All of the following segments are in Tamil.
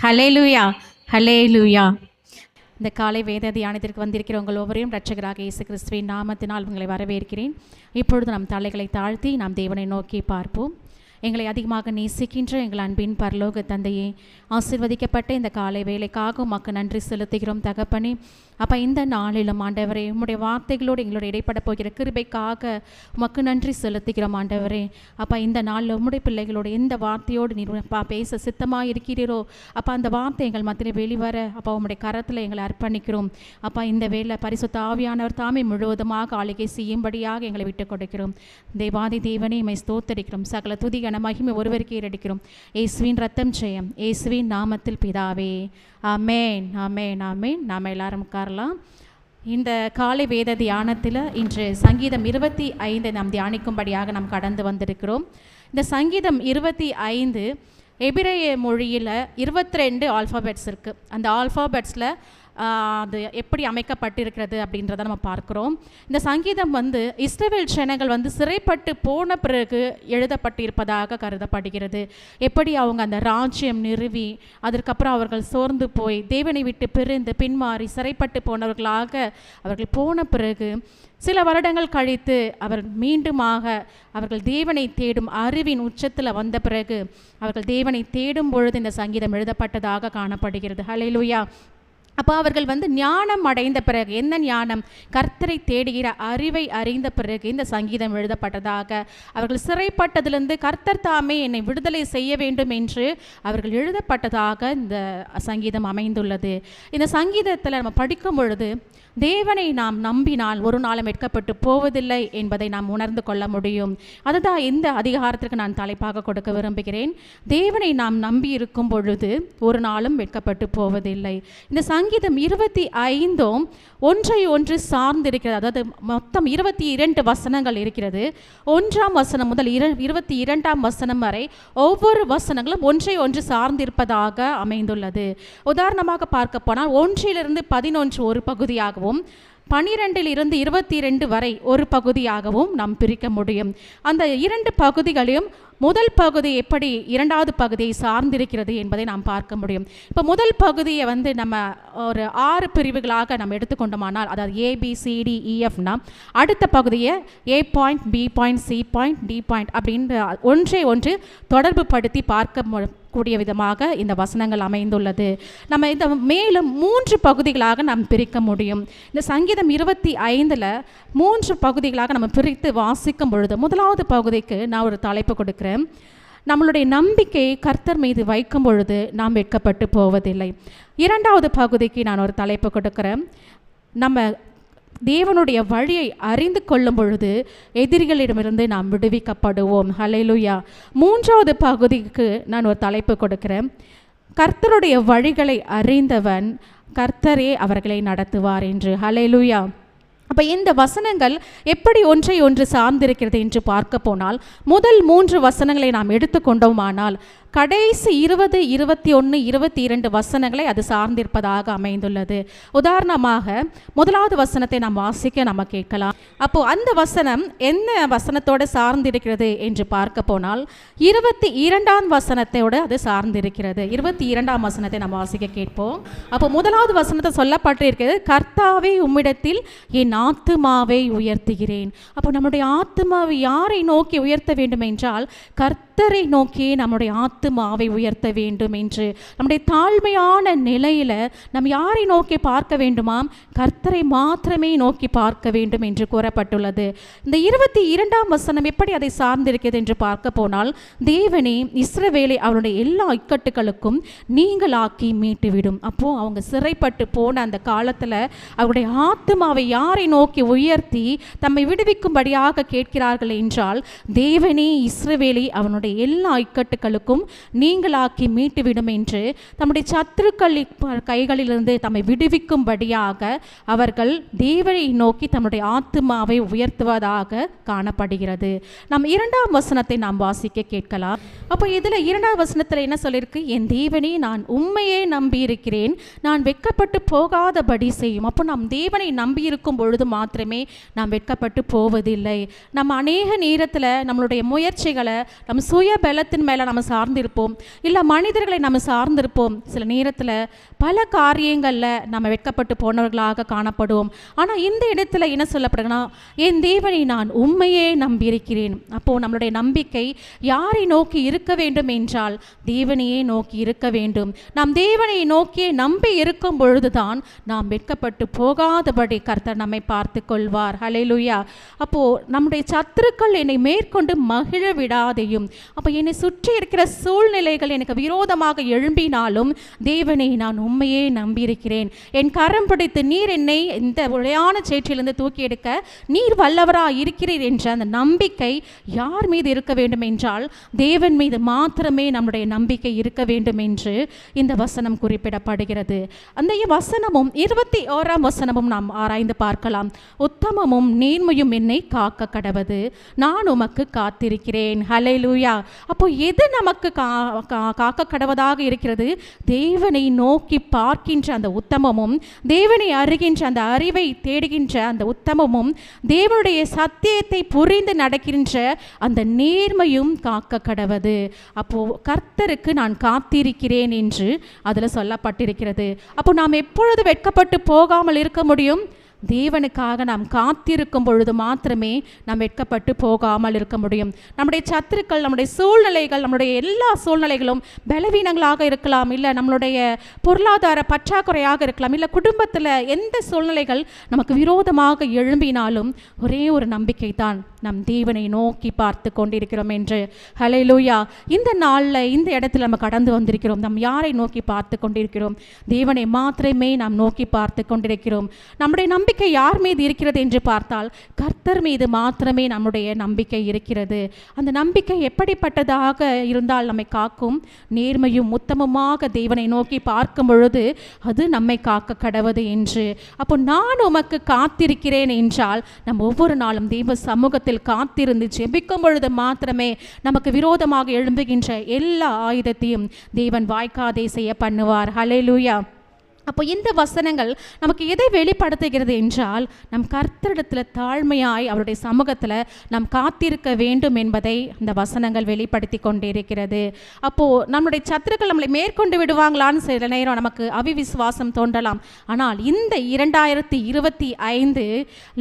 ஹல்லேலூயா, ஹல்லேலூயா. இந்த காலை வேத தியானத்திற்கு வந்திருக்கிற உங்கள் ஒவ்வொருவரையும் இரட்சகராக இயேசு கிறிஸ்துவின் நாமத்தினால் உங்களை வரவேற்கிறேன். இப்பொழுது நம் தலைகளை தாழ்த்தி நாம் தேவனை நோக்கி பார்ப்போம். எங்களை அதிகமாக நேசிக்கின்ற எங்கள் அன்பின் பரலோக தந்தையே, ஆசீர்வதிக்கப்பட்ட இந்த காலை வேலைக்காக உமக்கு நன்றி செலுத்துகிறோம் தகப்பனே. அப்போ இந்த நாளிலும் ஆண்டவரே, உம்முடைய வார்த்தைகளோடு எங்களோட இடைப்பட போகிற கிருபைக்காக உமக்கு நன்றி செலுத்துகிறோம் ஆண்டவரே. அப்போ இந்த நாளில் உம்முடைய பிள்ளைகளோடு எந்த வார்த்தையோடு நீர் பேச சித்தமாக இருக்கிறீரோ அப்போ அந்த வார்த்தை எங்கள் மத்தியில் வெளிவர அப்போ உம்முடைய கரத்தில் எங்களை அர்ப்பணிக்கிறோம். அப்போ இந்த வேளை பரிசுத்த ஆவியானவர் தாமே முழுவதுமாக ஆளுகை செய்யும்படியாக எங்களை விட்டுக் கொடுக்கிறோம். தேவாதி தேவனே, இமை ஸ்தோத்தரிக்கிறோம். சகல துதி கன மகிமை ஒருவருக்கே ஏறெடுக்கிறோம். இயேசுவின் ரத்தம் ஜெயம், இயேசுவின் நாமத்தில் பிதாவே, ஆமென், ஆமென், ஆமென். நாம் எல்லாரும் உட்காரலாம். இந்த காலை வேத தியானத்தில் இன்று சங்கீதம் 25 நாம் தியானிக்கும்படியாக நாம் கடந்து வந்திருக்கிறோம். இந்த சங்கீதம் 25 எபிரேய மொழியில் 22 ஆல்ஃபாபெட்ஸ் இருக்குது. அந்த ஆல்ஃபாபெட்ஸில் அது எப்படி அமைக்கப்பட்டிருக்கிறது அப்படின்றத நம்ம பார்க்குறோம். இந்த சங்கீதம் இஸ்ரவேல் ஜனங்கள் சிறைப்பட்டு போன பிறகு எழுதப்பட்டிருப்பதாக கருதப்படுகிறது. எப்படி அவங்க அந்த ராஜ்யம் நிறுவி அதற்கப்புறம் அவர்கள் சோர்ந்து போய் தேவனை விட்டு பிரிந்து பின்மாறி சிறைப்பட்டு போனவர்களாக அவர்கள் போன பிறகு சில வருடங்கள் கழித்து அவர் மீண்டுமாக அவர்கள் தேவனை தேடும் அறிவின் உச்சத்தில் வந்த பிறகு அவர்கள் தேவனை தேடும் பொழுது இந்த சங்கீதம் எழுதப்பட்டதாக காணப்படுகிறது. ஹல்லேலூயா. அப்போ அவர்கள் ஞானம் அடைந்த பிறகு, என்ன ஞானம்? கர்த்தரை தேடுகிற அறிவை அறிந்த பிறகு இந்த சங்கீதம் எழுதப்பட்டதாக, அவர்கள் சிறைப்பட்டதிலிருந்து கர்த்தர் தாமே என்னை விடுதலை செய்ய வேண்டும் என்று அவர்கள் எழுதப்பட்டதாக இந்த சங்கீதம் அமைந்துள்ளது. இந்த சங்கீதத்தில் நம்ம படிக்கும் பொழுது தேவனை நாம் நம்பினால் ஒரு நாளும் வெட்கப்பட்டு போவதில்லை என்பதை நாம் உணர்ந்து கொள்ள முடியும். அதுதான் இந்த அதிகாரத்திற்கு நான் தலைப்பாக கொடுக்க விரும்புகிறேன். தேவனை நாம் நம்பி இருக்கும் பொழுது ஒரு நாளும் வெட்கப்பட்டு போவதில்லை. இந்த சங்கீதம் 25 ஒன்றை ஒன்று சார்ந்திருக்கிறது. அதாவது மொத்தம் 22 வசனங்கள் இருக்கிறது. 1ஆம் வசனம் முதல் 22ஆம் வசனம் வரை ஒவ்வொரு வசனங்களும் ஒன்றை ஒன்று சார்ந்திருப்பதாக அமைந்துள்ளது. உதாரணமாக பார்க்க போனால் 1 - 11 ஒரு பகுதியாகவும் 12 - 22 வரை ஒரு பகுதியாகவும் நாம் பிரிக்க முடியும். அந்த இரண்டு பகுதிகளையும் முதல் பகுதி எப்படி இரண்டாவது பகுதியை சார்ந்திருக்கிறது என்பதை நாம் பார்க்க முடியும். இப்போ முதல் பகுதியை நம்ம ஒரு 6 பிரிவுகளாக நம்ம எடுத்துக்கொண்டோமானால், அதாவது ABCDEFனா அடுத்த பகுதியை A point, B point, C point, D point அப்படின்ற ஒன்றை ஒன்று தொடர்பு படுத்தி பார்க்க கூடிய விதமாக இந்த வசனங்கள் அமைந்துள்ளது. நம்ம இந்த மேலும் 3 பகுதிகளாக நாம் பிரிக்க முடியும். இந்த சங்கீதம் 25 3 பகுதிகளாக நம்ம பிரித்து வாசிக்கும் பொழுது முதலாவது பகுதிக்கு நான் ஒரு தலைப்பு கொடுக்கிறேன். நம்மளுடைய நம்பிக்கையை கர்த்தர் மீது வைக்கும் பொழுது நாம் வெட்கப்பட்டு போவதில்லை. இரண்டாவது பகுதிக்கு நான் ஒரு தலைப்பு கொடுக்கிறேன். நம்ம தேவனுடைய வழியை அறிந்து கொள்ளும் பொழுது எதிரிகளிடமிருந்து நாம் விடுவிக்கப்படுவோம். ஹல்லேலூயா. மூன்றாவது பகுதிக்கு நான் ஒரு தலைப்பு கொடுக்கிறேன். கர்த்தருடைய வழிகளை அறிந்தவன் கர்த்தரே அவர்களை நடத்துவார் என்று. ஹல்லேலூயா. அப்போ இந்த வசனங்கள் எப்படி ஒன்றை ஒன்று சார்ந்திருக்கிறது என்று பார்க்க போனால், முதல் 3 வசனங்களை நாம் எடுத்துக்கொண்டோமானால் கடைசி 20, 21, 22 வசனங்களை அது சார்ந்திருப்பதாக அமைந்துள்ளது. உதாரணமாக முதலாவது வசனத்தை நாம் வாசிக்க நம்ம கேட்கலாம். அப்போ அந்த வசனம் என்ன வசனத்தோடு சார்ந்திருக்கிறது என்று பார்க்க போனால் 22ஆம் வசனத்தோடு அது சார்ந்திருக்கிறது. 22ஆம் வசனத்தை நாம் வாசிக்க கேட்போம். அப்போ முதலாவது வசனத்தை சொல்லப்பட்டிருக்கிறது, கர்த்தாவே உம்மிடத்தில் என் ஆத்துமாவை உயர்த்துகிறேன். அப்போ நம்முடைய ஆத்துமாவை யாரை நோக்கி உயர்த்த வேண்டும் என்றால் கர்த்தரை நோக்கி நம்முடைய ஆத்துமாவை உயர்த்த வேண்டும் என்று. நம்முடைய தாழ்மையான நிலையில் நம்ம யாரை நோக்கி பார்க்க வேண்டுமாம்? கர்த்தரை மாத்திரமே நோக்கி பார்க்க வேண்டும் என்று கூறப்பட்டுள்ளது. இந்த 22ஆம் வசனம் எப்படி அதை சார்ந்திருக்கிறது என்று பார்க்க போனால், தேவனே இஸ்ரவேலை அவருடைய எல்லா இக்கட்டுகளுக்கும் நீங்களாக்கி மீட்டுவிடும். அப்போ அவங்க சிறைப்பட்டு போன அந்த காலத்தில் அவருடைய ஆத்துமாவை யாரை நோக்கி உயர்த்தி தம்மை விடுவிக்கும்படியாக கேட்கிறார்கள் என்றால், தேவனே இஸ்ரவேலை அவனுடைய எல்லா இக்கட்டுகளுக்கும் நீங்களாக்கி மீட்டுவிடும் என்று தம்முடைய சத்துருக்கள் கைகளிலிருந்து தம்மை விடுவிக்கும்படியாக அவர்கள் தேவனை நோக்கி தம்முடைய ஆத்துமாவை உயர்த்துவதாக காணப்படுகிறது. நம் 2ஆம் வசனத்தை நாம் வாசிக்க கேட்கலாம். அப்போ இதில் 2ஆம் வசனத்தில் என்ன சொல்லியிருக்கு? என் தேவனே, நான் உம்மையே நம்பி இருக்கிறேன், நான் வெட்கப்பட்டு போகாதபடி செய்யும். அப்போ நாம் தேவனை நம்பி இருக்கும் பொழுது மாத்திரமே நாம் வெட்கப்பட்டு போவதில்லை. நம்ம அநேக நேரத்தில் நம்மளுடைய முயற்சிகளை நம்ம சுய பலத்தின் மேலே நம்ம சார்ந்து சார்ந்திருப்போம், இல்லை மனிதர்களை நம்ம சார்ந்திருப்போம். சில நேரத்தில் பல காரியங்களில் நம்ம வெட்கப்பட்டு போனவர்களாக காணப்படுவோம். ஆனால் இந்த இடத்துல என்ன சொல்லப்படுதுன்னா, என் தேவனை நான் உண்மையே நம்பியிருக்கிறேன். அப்போது நம்மளுடைய நம்பிக்கை யாரை நோக்கி இருக்க வேண்டும் என்றால் தேவனையே நோக்கி இருக்க வேண்டும். நாம் தேவனை நோக்கியே நம்பி இருக்கும் பொழுதுதான் நாம் வெட்கப்பட்டு போகாதபடி கர்த்தர் நம்மை பார்த்து கொள்வார். ஹல்லேலூயா. அப்போது நம்முடைய சத்துருக்கள் என்னை மேற்கொண்டு மகிழ விடாதையும், அப்போ என்னை சுற்றி இருக்கிற சூழ்நிலைகள் எனக்கு விரோதமாக எழும்பினாலும் தேவனை நான் உண்மையே நம்பியிருக்கிறேன். என் கரம் பிடித்து நீர் என்னை இந்த உளையான சேற்றிலிருந்து தூக்கி எடுக்க நீர் வல்லவராக இருக்கிறீர் என்ற அந்த நம்பிக்கை யார் மீது இருக்க வேண்டும் என்றால் தேவன் மீது மாத்திரமே நம்முடைய நம்பிக்கை இருக்க வேண்டும் என்று இந்த வசனம் குறிப்பிடப்படுகிறது. அந்த வசனமும் 21ஆம் வசனமும் நாம் ஆராய்ந்து பார்க்கலாம். உத்தமமும் நேர்மையும் என்னை காக்க கடவது, நான் உமக்கு காத்திருக்கிறேன். ஹல்லேலூயா. அப்போ எது நமக்கு காக்க கடவதாக இருக்கிறது? தேவனை நோக்கி பார்க்கின்ற அந்த உத்தமமும், தேவனை அறிகின்ற அந்த அறிவை தேடுகின்ற அந்த உத்தமமும், தேவனுடைய சத்தியத்தை புரிந்து நடக்கின்ற அந்த நேர்மையும் காக்க கடவது. அப்போ கர்த்தருக்கு நான் காத்திருக்கிறேன் என்று அதில் சொல்லப்பட்டிருக்கிறது. அப்போ நாம் எப்பொழுது வெட்கப்பட்டு போகாமல் இருக்க முடியும்? தேவனுக்காக நாம் காத்திருக்கும் பொழுது மாத்திரமே நாம் வெட்கப்பட்டு போகாமல் இருக்க முடியும். நம்முடைய சத்துருக்கள், நம்முடைய சூழ்நிலைகள், நம்முடைய எல்லா சூழ்நிலைகளும் பலவீனங்களாக இருக்கலாம், இல்லை நம்மளுடைய பொருளாதார பற்றாக்குறையாக இருக்கலாம், இல்லை குடும்பத்தில் எந்த சூழ்நிலைகள் நமக்கு விரோதமாக எழும்பினாலும் ஒரே ஒரு நம்பிக்கை தான், நம் தேவனை நோக்கி பார்த்து கொண்டிருக்கிறோம் என்று. ஹல்லேலூயா. இந்த நாளில் இந்த இடத்துல நம்ம கடந்து வந்திருக்கிறோம். நாம் யாரை நோக்கி பார்த்து கொண்டிருக்கிறோம்? தேவனை மாத்திரமே நாம் நோக்கி பார்த்து கொண்டிருக்கிறோம். நம்முடைய நம்பிக்கை யார் மீது இருக்கிறது என்று பார்த்தால் கர்த்தர் மீது மாத்திரமே நம்முடைய நம்பிக்கை இருக்கிறது. அந்த நம்பிக்கை எப்படிப்பட்டதாக இருந்தால் நம்மை காக்கும்? நேர்மையும் உத்தமமாக தேவனை நோக்கி பார்க்கும் பொழுது அது நம்மை காக்க கடவது என்று. அப்போ நான் உமக்கு காத்திருக்கிறேன் என்றால் நம்ம ஒவ்வொரு நாளும் தேவ சமூகத்தில் காத்திருந்து ஜெபிக்கும் பொழுது மாத்திரமே நமக்கு விரோதமாக எழும்புகின்ற எல்லா ஆயுதத்தையும் தேவன் வாய்க்காதே செய்ய பண்ணுவார். ஹல்லேலூயா. அப்போ இந்த வசனங்கள் நமக்கு எதை வெளிப்படுத்துகிறது என்றால் நம் கர்த்தரிடத்தில் தாழ்மையாய் அவருடைய சமூகத்தில் நாம் காத்திருக்க வேண்டும் என்பதை இந்த வசனங்கள் வெளிப்படுத்தி கொண்டிருக்கிறது. அப்போது நம்முடைய சத்துருக்கள் நம்மளை மேற்கொண்டு விடுவாங்களான்னு சில நேரம் நமக்கு அவிவிசுவாசம் தோன்றலாம். ஆனால் இந்த 2025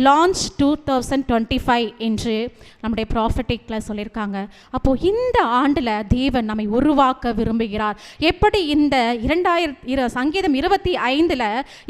லான்ச் 2025 என்று நம்முடைய ப்ராஃபட்டிக்கில் சொல்லியிருக்காங்க. அப்போது இந்த ஆண்டில் தேவன் நம்மை உருவாக்க விரும்புகிறார். எப்படி இந்த சங்கீதம் 25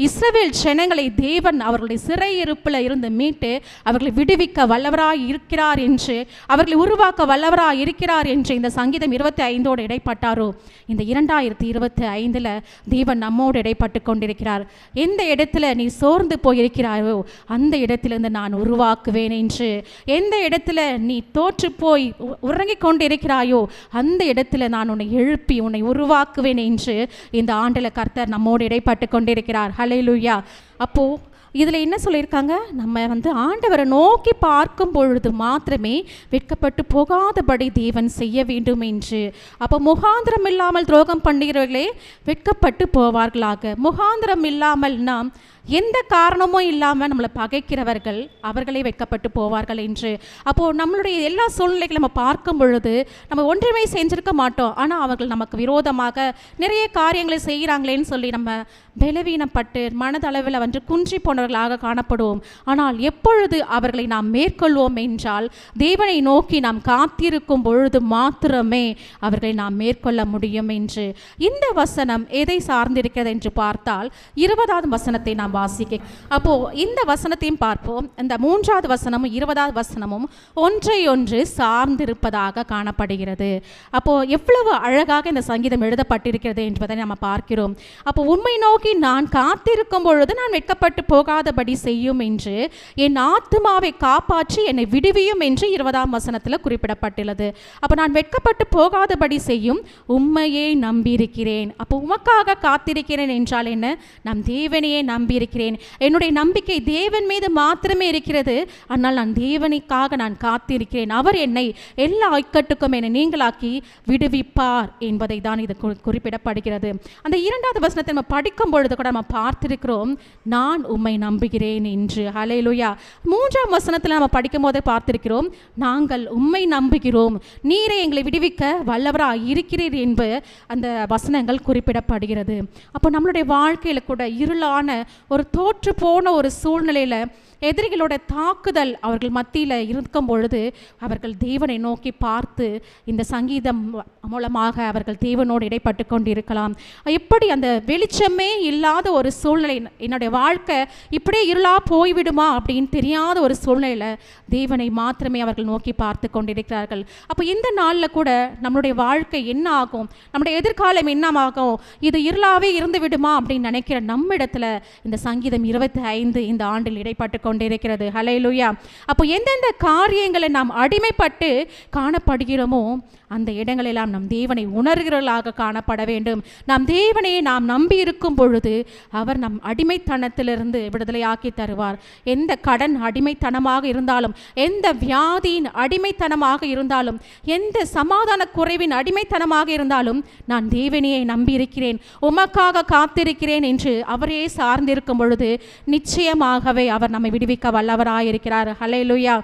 இஸ்ரவேல் ஜனங்களை தேவன் அவர்களுடைய சிறையிருப்பில் இருந்து மீட்டு அவர்களை விடுவிக்க வல்லவராய் இருக்கிறார் என்று, அவர்களை உருவாக்க வல்லவராய் இருக்கிறார் என்று இந்த சங்கீதம் 25 இடைப்பட்டாரோ, இந்த 2025 தேவன் நம்மோடு இடைப்பட்டு கொண்டிருக்கிறார். எந்த இடத்துல நீ சோர்ந்து போயிருக்கிறாயோ அந்த இடத்திலிருந்து நான் உருவாக்குவேன் என்று, எந்த இடத்துல நீ தோற்று போய் உறங்கிக் கொண்டிருக்கிறாயோ அந்த இடத்துல நான் உன்னை எழுப்பி உன்னை உருவாக்குவேன் என்று இந்த ஆண்டில் கர்த்தர் நம்மோடு இடைப்பட்டு கொண்டிருக்கிறார். ஹல்லேலூயா. அப்போ இதில் என்ன சொல்லியிருக்காங்க? நம்ம ஆண்டவரை நோக்கி பார்க்கும் பொழுது மாத்திரமே வெட்கப்பட்டு போகாதபடி தேவன் செய்ய வேண்டும் என்று. அப்போ முகாந்திரம் இல்லாமல் துரோகம் பண்ணுகிறவர்களே வெட்கப்பட்டு போவார்களாக. முகாந்திரம் இல்லாமல் நாம் எந்த காரணமும் இல்லாமல் நம்மளை பகைக்கிறவர்கள் அவர்களே வெட்கப்பட்டு போவார்கள் என்று. அப்போது நம்மளுடைய எல்லா சூழ்நிலைகளை நம்ம பார்க்கும் பொழுது நம்ம ஒன்றுமே செஞ்சிருக்க மாட்டோம், ஆனால் அவர்கள் நமக்கு விரோதமாக நிறைய காரியங்களை செய்கிறாங்களேன்னு சொல்லி நம்ம பலவீனப்பட்டு மனதளவில் குன்றி போனவர்களாக காணப்படுவோம். ஆனால் எப்பொழுது அவர்களை நாம் மேற்கொள்வோம் என்றால் தேவனை நோக்கி நாம் காத்திருக்கும் பொழுது மாத்திரமே அவர்களை நாம் மேற்கொள்ள முடியும் என்று. இந்த வசனம் எதை சார்ந்திருக்கிறது என்று பார்த்தால் 20வது வசனத்தை நாம் வாசிக்க. அப்போ இந்த வசனத்தையும் பார்ப்போம். இந்த 3வது வசனமும் 20வது வசனமும் ஒன்றையொன்று சார்ந்திருப்பதாக காணப்படுகிறது. அப்போ எவ்வளவு அழகாக இந்த சங்கீதம் எழுதப்பட்டிருக்கிறது என்பதை நம்ம பார்க்கிறோம். அப்போ உண்மை நோக்கி நான் காத்திருக்கும் பொழுது நான் வெட்கப்பட்டு போகாதபடி செய்யும் என்று, என் ஆத்துமாவை காப்பாற்றி என்னை விடுவியும் என்று 20ஆம் வசனத்தில் குறிப்பிடப்பட்டுள்ளது. அப்போ நான் வெட்கப்பட்டு போகாதபடி செய்யும் உம்மையே நம்பியிருக்கிறேன். அப்போ உமக்காக காத்திருக்கிறேன் என்றால் என்ன? நம் தேவனையே நம்பி நம்பியிருக்கிறேன். என்னுடைய நம்பிக்கை தேவன் மீது மாத்திரமே இருக்கிறது. ஆனால் நான் தேவனுக்காக நான் காத்திருக்கிறேன். அவர் என்னை எல்லா இக்கட்டுக்கும் என்னை நீங்களாக்கி விடுவிப்பார் என்பதை தான் இது குறிப்பிடப்படுகிறது. அந்த 2வது வசனத்தை நம்ம படிக்கும் பொழுது கூட நம்ம பார்த்திருக்கிறோம், நான் உம்மை நம்புகிறேன் என்று. ஹல்லேலூயா. 3ஆம் வசனத்தில் நம்ம படிக்கும் போதே பார்த்திருக்கிறோம், நாங்கள் உம்மை நம்புகிறோம், நீரே எங்களை விடுவிக்க வல்லவராக இருக்கிறீர் என்பது அந்த வசனங்கள் குறிப்பிடப்படுகிறது. அப்போ நம்மளுடைய வாழ்க்கையில் கூட இருளான ஒரு தோற்று போன ஒரு சூழ்நிலையில் எதிரிகளோட தாக்குதல் அவர்கள் மத்தியில் இருக்கும் பொழுது அவர்கள் தேவனை நோக்கி பார்த்து இந்த சங்கீதம் மூலமாக அவர்கள் தேவனோடு இடைப்பட்டு கொண்டிருக்கலாம். எப்படி அந்த வெளிச்சமே இல்லாத ஒரு சூழ்நிலை, என்னுடைய வாழ்க்கை இப்படியே இருளாக போய்விடுமா அப்படின்னு தெரியாத ஒரு சூழ்நிலையில் தேவனை மாத்திரமே அவர்கள் நோக்கி பார்த்து கொண்டிருக்கிறார்கள். அப்போ இந்த நாளில் கூட நம்மளுடைய வாழ்க்கை என்ன ஆகும், நம்முடைய எதிர்காலம் என்னமாகும், இது இருளாகவே இருந்து விடுமா அப்படின்னு நினைக்கிற நம்மிடத்தில் இந்த சங்கீதம் 25 இந்த ஆண்டில் இடைப்பட்டு கொண்டிருக்கிறது. ஹல்லேலூயா. அப்போ எந்தெந்த காரியங்களை நாம் அடிமைப்பட்டு காணப்படுகிறோமோ அந்த இடங்களெல்லாம் நம் தேவனை உணர்கிறவர்களாக காணப்பட வேண்டும். நாம் தேவனையே நாம் நம்பி இருக்கும் பொழுது அவர் நம் அடிமைத்தனத்திலிருந்து விடுதலையாக்கி தருவார். எந்த கடன் அடிமைத்தனமாக இருந்தாலும், எந்த வியாதியின் அடிமைத்தனமாக இருந்தாலும், எந்த சமாதான குறைவின் அடிமைத்தனமாக இருந்தாலும் நான் தேவனையே நம்பி இருக்கிறேன், உமக்காக காத்திருக்கிறேன் என்று அவரே சார்ந்திருக்கும் பொழுது நிச்சயமாகவே அவர் நம்மை விடுவிக்க வல்லவராயிருக்கிறார். ஹல்லேலூயா.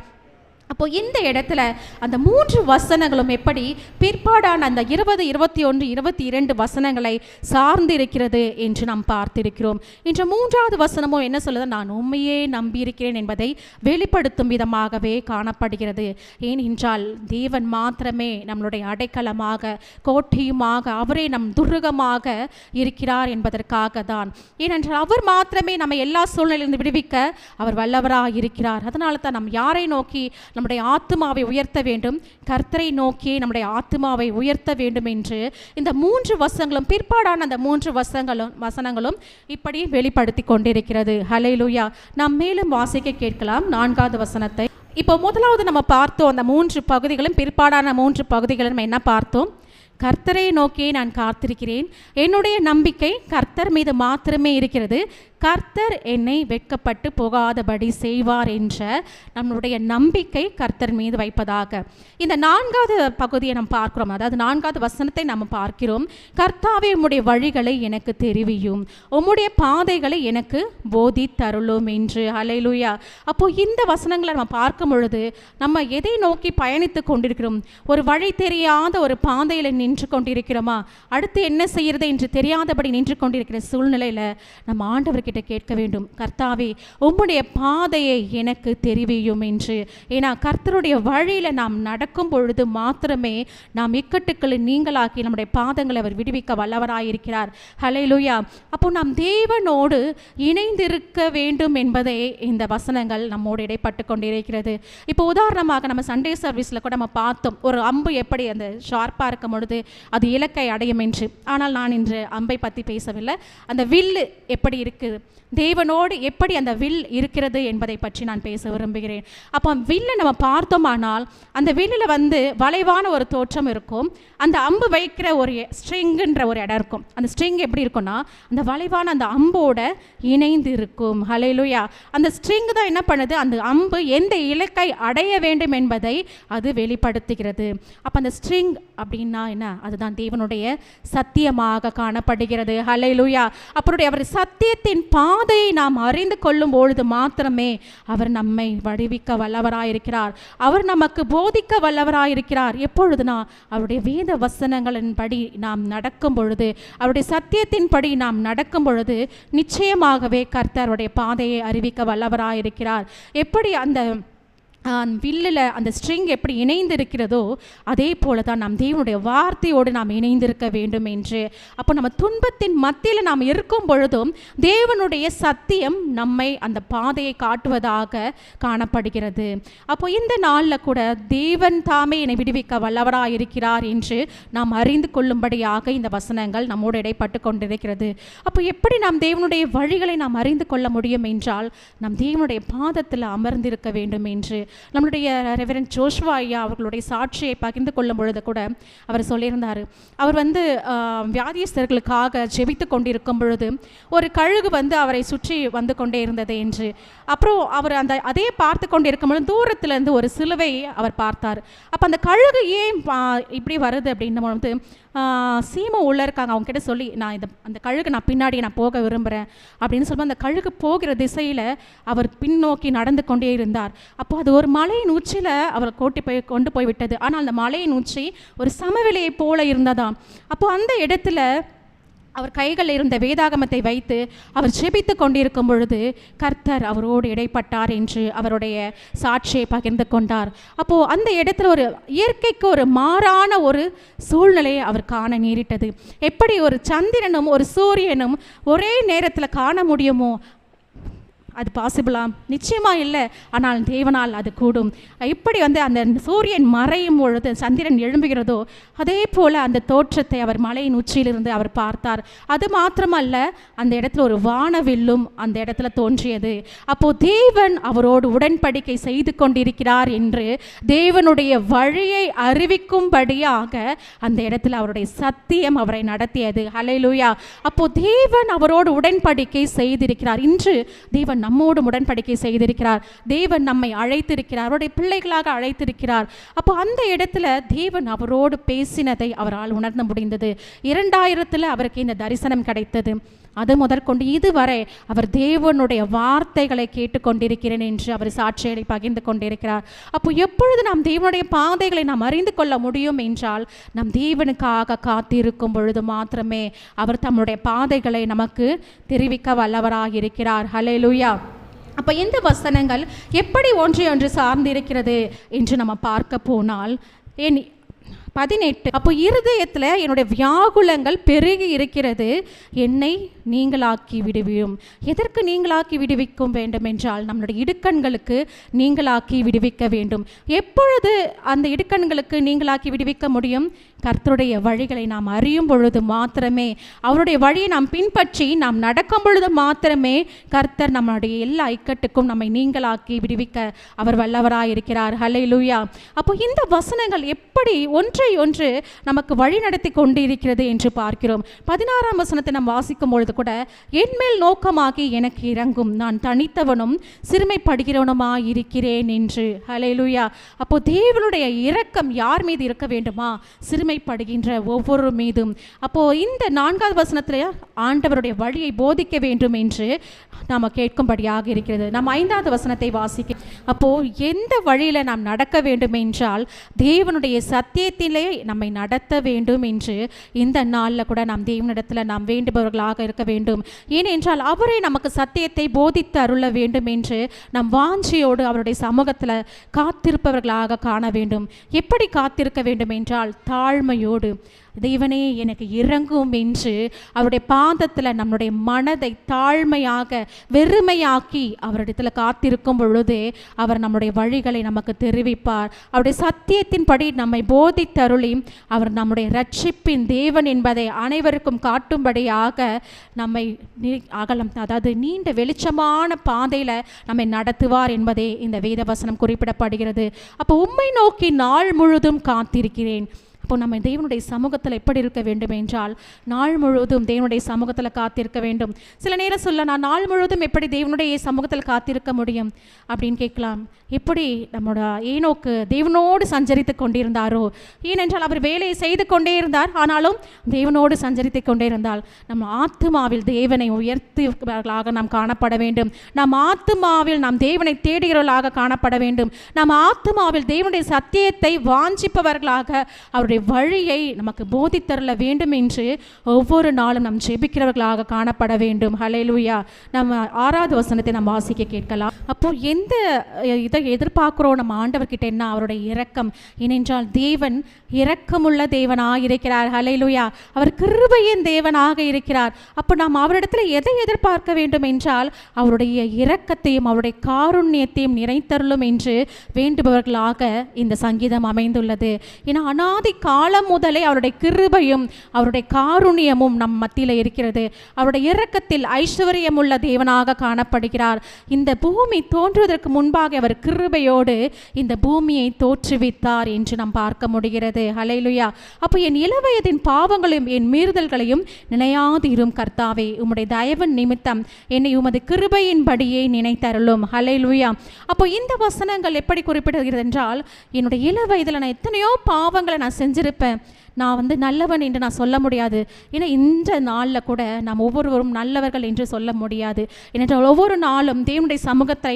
அப்போ இந்த இடத்துல அந்த 3 வசனங்களும் எப்படி பிற்பாடான அந்த 20, 21, 22 வசனங்களை சார்ந்து இருக்கிறது என்று நாம் பார்த்திருக்கிறோம். இன்று 3வது வசனமும் என்ன சொல்லுது, நான் உண்மையே நம்பியிருக்கிறேன் என்பதை வெளிப்படுத்தும் விதமாகவே காணப்படுகிறது. ஏனென்றால் தேவன் மாத்திரமே நம்மளுடைய அடைக்கலமாக, கோட்டையுமாக, அவரே நம் துருகமாக இருக்கிறார் என்பதற்காக தான். ஏனென்றால் அவர் மாத்திரமே நம்ம எல்லா சூழ்நிலையிலிருந்து விடுவிக்க அவர் வல்லவராக இருக்கிறார். அதனால தான் நாம் யாரை நோக்கி நம்முடைய ஆத்துமாவை உயர்த்த வேண்டும், கர்த்தரை நோக்கி நம்முடைய ஆத்துமாவை உயர்த்த வேண்டும் என்று இந்த 3 வசனங்களும் பிற்பாடான அந்த 3 வசனங்களும் இப்படி வெளிப்படுத்தி கொண்டிருக்கிறது. ஹல்லேலூயா. நாம் மேலும் வாசிக்க கேட்கலாம் 4வது வசனத்தை. இப்போ முதலாவது நம்ம பார்த்தோம், அந்த 3 பகுதிகளும் பிற்பாடான 3 பகுதிகளும் நம்ம என்ன பார்த்தோம், கர்த்தரை நோக்கி நான் காத்திருக்கிறேன், என்னுடைய நம்பிக்கை கர்த்தர் மீது மாத்திரமே இருக்கிறது, கர்த்தர் என்னை வெட்கப்பட்டு போகாதபடி செய்வார் என்ற நம்மளுடைய நம்பிக்கை கர்த்தர் மீது வைப்பதாக. இந்த 4வது பகுதியை நாம் பார்க்கிறோம், அதாவது 4வது வசனத்தை நாம் பார்க்கிறோம், கர்த்தாவே உம்முடைய வழிகளை எனக்கு தெரிவியும், உம்முடைய பாதைகளை எனக்கு போதித்தருளும் என்று. ஹல்லேலூயா. அப்போ இந்த வசனங்களை நம்ம பார்க்கும் பொழுது நம்ம எதை நோக்கி பயணித்து கொண்டிருக்கிறோம், ஒரு வழி தெரியாத ஒரு பாதையில் நின்று கொண்டிருக்கிறோமா, அடுத்து என்ன செய்யறது என்று தெரியாதபடி நின்று கொண்டிருக்கிற சூழ்நிலையில் நம்ம ஆண்டவர்கிட்ட கேட்க வேண்டும், கர்த்தாவே உம்முடைய பாதையை எனக்கு தெரிவியும் என்று. ஏன்னா கர்த்தருடைய வழியில் நாம் நடக்கும் பொழுது மாத்திரமே நாம் இக்கட்டுக்களை நீங்களாக்கி நம்முடைய பாதங்களை அவர் விடுவிக்க வல்லவராயிருக்கிறார். ஹல்லேலூயா. அப்போ நாம் தேவனோடு இணைந்திருக்க வேண்டும் என்பதை இந்த வசனங்கள் நம்மோடு இடைப்பட்டு கொண்டிருக்கிறது. இப்போ உதாரணமாக நம்ம சண்டே சர்வீஸில் கூட நம்ம பார்த்தோம், ஒரு அம்பு எப்படி அந்த ஷார்ப்பாக இருக்கும் பொழுது அது இலக்கை அடையும் என்று. ஆனால் நான் இன்று அம்பை பற்றி பேசவில்லை, அந்த வில்லு எப்படி இருக்குது, தேவனோடு எப்படி அந்த வில் இருக்கிறது என்பதை பற்றி நான் பேச விரும்புகிறேன். அப்போ வில்லை நம்ம பார்த்தோமானால் அந்த வில்லில் வளைவான ஒரு தோற்றம் இருக்கும், அந்த அம்பு வைக்கிற ஒரு ஸ்ட்ரிங்குன்ற ஒரு இடம் இருக்கும். அந்த ஸ்ட்ரிங் எப்படி இருக்கும்னா அந்த வளைவான அந்த அம்போட இணைந்து இருக்கும். ஹல்லேலூயா. அந்த ஸ்ட்ரிங் தான் என்ன பண்ணுது, அந்த அம்பு எந்த இலக்கை அடைய வேண்டும் என்பதை அது வெளிப்படுத்துகிறது. அப்போ அந்த ஸ்ட்ரிங் அப்படின்னா என்ன, அதுதான் தேவனுடைய சத்தியமாக காணப்படுகிறது. ஹல்லேலூயா. அப்புறம் அவர் சத்தியத்தின் பாதையை நாம் அறிந்து கொள்ளும் பொழுது மாத்திரமே அவர் நம்மை வடிவிக்க வல்லவராயிருக்கிறார், அவர் நமக்கு போதிக்க வல்லவராயிருக்கிறார். எப்பொழுதுனா அவருடைய வேத வசனங்களின்படி நாம் நடக்கும் பொழுது, அவருடைய சத்தியத்தின்படி நாம் நடக்கும் பொழுது நிச்சயமாகவே கர்த்தருடைய பாதையை அறிவிக்க வல்லவராயிருக்கிறார். எப்படி அந்த வில்லில் அந்த ஸ்ட்ரிங் எப்படி இணைந்திருக்கிறதோ அதே போல தான் நாம் தேவனுடைய வார்த்தையோடு நாம் இணைந்திருக்க வேண்டும் என்று. அப்போ நம்ம துன்பத்தின் மத்தியில் நாம் இருக்கும் பொழுதும் தேவனுடைய சத்தியம் நம்மை அந்த பாதையை காட்டுவதாக காணப்படுகிறது. அப்போ இந்த நாளில் கூட தேவன் தாமே என்னை விடுவிக்க வல்லவராக இருக்கிறார் என்று நாம் அறிந்து கொள்ளும்படியாக இந்த வசனங்கள் நம்மோடு இடைப்பட்டு கொண்டிருக்கிறது. அப்போ எப்படி நாம் தேவனுடைய வழிகளை நாம் அறிந்து கொள்ள முடியும் என்றால் நாம் தேவனுடைய பாதத்தில் அமர்ந்திருக்க வேண்டும் என்று. நம்மளுடைய ரெவரண்ட் ஜோஷ்வா ஐயா அவர்களுடைய சாட்சியை பகிர்ந்து கொள்ளும் பொழுது கூட அவர் சொல்லியிருந்தார். அவர் வியாதியஸ்தர்களுக்காக ஜெபித்து கொண்டிருக்கும் பொழுது ஒரு கழுகு அவரை சுற்றி வந்து கொண்டே இருந்தது என்று. அப்புறம் அவர் அதே பார்த்து கொண்டு இருக்கும்பொழுது தூரத்திலேருந்து ஒரு சிலுவை அவர் பார்த்தார். அப்போ அந்த கழுகு ஏன் இப்படி வருது அப்படின்னும் பொழுது சீமோ உள்ளே இருக்காங்க, அவங்க கிட்ட சொல்லி நான் அந்த கழுகு நான் பின்னாடி நான் போக விரும்புகிறேன் அப்படின்னு சொல்லும்போது அந்த கழுகு போகிற திசையில் அவர் பின்னோக்கி நடந்து கொண்டே இருந்தார். அப்போது அது ஒரு மலையின் உச்சியில் அவர் கொண்டு போய் விட்டது. ஆனால் அந்த மலையின் உச்சி ஒரு சமவெளியை போல இருந்ததாம். அப்போது அந்த இடத்துல அவர் கைகளில் இருந்த வேதாகமத்தை வைத்து அவர் ஜெபித்து கொண்டிருக்கும் பொழுது கர்த்தர் அவரோடு இடைப்பட்டார் என்று அவருடைய சாட்சியை பகிர்ந்து கொண்டார். அப்போது அந்த இடத்துல ஒரு இயற்கைக்கு ஒரு மாறான ஒரு சூழ்நிலையை அவர் காண நேரிட்டது. எப்படி ஒரு சந்திரனும் ஒரு சூரியனும் ஒரே நேரத்தில் காண முடியுமோ? அது பாசிபிளா? நிச்சயமாக இல்லை. ஆனால் தேவனால் அது கூடும். இப்படி அந்த சூரியன் மறையும் பொழுது சந்திரன் எழும்புகிறதோ அதே போல் அந்த தோற்றத்தை அவர் மலையின் உச்சியிலிருந்து அவர் பார்த்தார். அது மாத்திரமல்ல, அந்த இடத்துல ஒரு வானவில்லும் அந்த இடத்துல தோன்றியது. அப்போது தேவன் அவரோடு உடன்படிக்கை செய்து கொண்டிருக்கிறார் என்று தேவனுடைய வழியை அறிவிக்கும்படியாக அந்த இடத்துல அவருடைய சத்தியம் அவரை நடத்தியது. ஹல்லேலூயா. அப்போது தேவன் அவரோடு உடன்படிக்கை செய்திருக்கிறார். இன்று தேவன் நம்மோடு உடன்படிக்கை செய்திருக்கிறார். தேவன் நம்மை அழைத்திருக்கிறார், அவருடைய பிள்ளைகளாக அழைத்திருக்கிறார். அப்போ அந்த இடத்துல தேவன் அவரோடு பேசினதை அவரால் உணர்ந்த முடிந்தது. 2000 அவருக்கு இந்த தரிசனம் கிடைத்தது. அது முதற்கொண்டு இதுவரை அவர் தேவனுடைய வார்த்தைகளை கேட்டுக்கொண்டிருக்கிறேன் என்று அவர் சாட்சியை பகிர்ந்து கொண்டிருக்கிறார். அப்போ எப்பொழுது நாம் தேவனுடைய பாதைகளை நாம் அறிந்து கொள்ள முடியும் என்றால் நம் தேவனுக்காக காத்திருக்கும் பொழுது மாத்திரமே அவர் தம்முடைய பாதைகளை நமக்கு தெரிவிக்க வல்லவராக இருக்கிறார். ஹல்லேலூயா. அப்போ இந்த வசனங்கள் எப்படி ஒன்றை சார்ந்திருக்கிறது என்று நம்ம பார்க்க போனால் 18 அப்போ இருதயத்தில் என்னுடைய வியாகுலங்கள் பெருகி இருக்கிறது, என்னை நீங்களாக்கி விடுவியும். எதற்கு நீங்களாக்கி விடுவிக்கும் வேண்டும் என்றால் நம்மளுடைய இடுக்கண்களுக்கு நீங்களாக்கி விடுவிக்க வேண்டும். எப்பொழுது அந்த இடுக்கண்களுக்கு நீங்களாக்கி விடுவிக்க முடியும்? கர்த்தருடைய வழிகளை நாம் அறியும் பொழுது மாத்திரமே, அவருடைய வழியை நாம் பின்பற்றி நாம் நடக்கும் பொழுது மாத்திரமே கர்த்தர் நம்மளுடைய எல்லா இக்கட்டுக்கும் நம்மை நீங்களாக்கி விடுவிக்க அவர் வல்லவராய் இருக்கிறார். ஹல்லேலூயா. அப்போ இந்த வசனங்கள் எப்படி ஒன்றை ஒன்று நமக்கு வழி நடத்தி கொண்டிருக்கிறது என்று பார்க்கிறோம். 16ஆம் வசனத்தை நாம் வாசிக்கும் பொழுது கூட என்மேல் நோக்கமாகி எனக்கு இறங்கும், நான் தனித்தவனும் சிறுமைப்படுகிறவனுமாய் இருக்கிறேன் என்று. ஹல்லேலூயா. அப்போ தேவனுடைய இரக்கம் யார் மீது இருக்க வேண்டுமா? சிறுமைப்படுகின்ற ஒவ்வொரு மீதும். அப்போ இந்த 4ஆவது வசனத்தில் ஆண்டவருடைய வழியை போதிக்க வேண்டும் என்று நாம் கேட்கும்படியாக இருக்கிறது. நாம் 5ஆவது வசனத்தை வாசிக்க, அப்போ எந்த வழியில நாம் நடக்க வேண்டும் என்றால் தேவனுடைய சத்தியத்திலே நம்மை நடத்த வேண்டும் என்று இந்த நாளில் கூட நாம் தேவனிடத்தில் நாம் வேண்டுபவர்களாக இருக்க வேண்டும். ஏனென்றால் அவரை நமக்கு சத்தியத்தை போதித்து அருள வேண்டும் என்று நாம் வாஞ்சியோடு அவருடைய சமூகத்தில் காத்திருப்பவர்களாக காண வேண்டும். எப்படி காத்திருக்க வேண்டும் என்றால் தாழ்மையோடு, தேவனே எனக்கு இறங்கும் என்று அவருடைய பாதத்தில் நம்முடைய மனதை தாழ்மையாக வெறுமையாக்கி அவரிடத்தில் காத்திருக்கும் பொழுதே அவர் நம்முடைய வழிகளை நமக்கு தெரிவிப்பார். அவருடைய சத்தியத்தின்படி நம்மை போதித்தருளி அவர் நம்முடைய ரட்சிப்பின் தேவன் என்பதை அனைவருக்கும் காட்டும்படியாக நம்மை அதாவது நீண்ட வெளிச்சமான பாதையில் நம்மை நடத்துவார் என்பதே இந்த வேதவசனம் குறிப்பிடப்படுகிறது. அப்போ உம்மை நோக்கி நாள் முழுதும் காத்திருக்கிறேன். அப்போ நம்ம தேவனுடைய சமூகத்தில் எப்படி இருக்க வேண்டும் என்றால் நாள் முழுவதும் தேவனுடைய சமூகத்தில் காத்திருக்க வேண்டும். சில நேரம் சொல்ல, நான் நாள் முழுவதும் எப்படி தேவனுடைய சமூகத்தில் காத்திருக்க முடியும் அப்படின்னு கேட்கலாம். எப்படி நம்மளோட ஏனோக்கு தேவனோடு சஞ்சரித்து கொண்டிருந்தாரோ? ஏனென்றால் அவர் வேலையை செய்து கொண்டே இருந்தார், ஆனாலும் தேவனோடு சஞ்சரித்து கொண்டே இருந்தால் நம்ம ஆத்துமாவில் தேவனை உயர்த்துவர்களாக நாம் காணப்பட வேண்டும். நம் ஆத்துமாவில் நாம் தேவனை தேடுகிறவர்களாக காணப்பட வேண்டும். நம் ஆத்துமாவில் தேவனுடைய சத்தியத்தை வாஞ்சிப்பவர்களாக அவருடைய வழியை நமக்கு போதித்தருள வேண்டும் என்று ஒவ்வொரு நாளும் நாம் ஜெபிக்கிறவர்களாக காணப்பட வேண்டும். ஹல்லேலூயா. நம்ம 6ஆவது வசனத்தை நாம் வாசிக்க கேட்கலாம். அப்போ எந்த இதை எதிர்பார்க்கிறோம் நம்ம ஆண்டவர்கிட்ட என்ன? அவருடைய இரக்கம். ஏனென்றால் தேவன் இரக்கமுள்ள தேவனாக இருக்கிறார். ஹல்லேலூயா. அவர் கிருபையின் தேவனாக இருக்கிறார். அப்போ நாம் அவரிடத்தில் எதை எதிர்பார்க்க வேண்டும் என்றால் அவருடைய இரக்கத்தையும் அவருடைய காருண்யத்தையும் நிறைத்தருளும் என்று வேண்டுபவர்களாக இந்த சங்கீதம் அமைந்துள்ளது. ஏன்னா அநாதி காலம் முதலே அவருடைய கிருபையும் அவருடைய காருண்யமும் நம் மத்தியில் இருக்கிறது. அவருடைய இரக்கத்தில் ஐஸ்வர்யமுள்ள தேவனாக காணப்படுகிறார். இந்த பூமி தோன்றுவதற்கு முன்பாக அவர் கிருபையோடு இந்த பூமியை தோற்றுவித்தார் என்று நாம் பார்க்க முடிகிறது. ஹல்லேலூயா. அப்போ என் இளவயதின் பாவங்களையும் என் மீறுதல்களையும் நினையாதிரும் கர்த்தாவே, உம்முடைய தயவின் நிமித்தம் என்னை உமது கிருபையின்படியே நினைத்தருளும். ஹல்லேலூயா. அப்போ இந்த வசனங்கள் எப்படி குறிப்பிடுகிறது என்றால், என்னுடைய இள வயதில் நான் எத்தனையோ பாவங்களை நான் செஞ்சிருப்பேன். நான் நல்லவன் என்று நான் சொல்ல முடியாது. ஏன்னா இந்த நாளில் கூட நாம் ஒவ்வொருவரும் நல்லவர்கள் என்று சொல்ல முடியாது. ஏனென்றால் ஒவ்வொரு நாளும் தேவனுடைய சமூகத்தை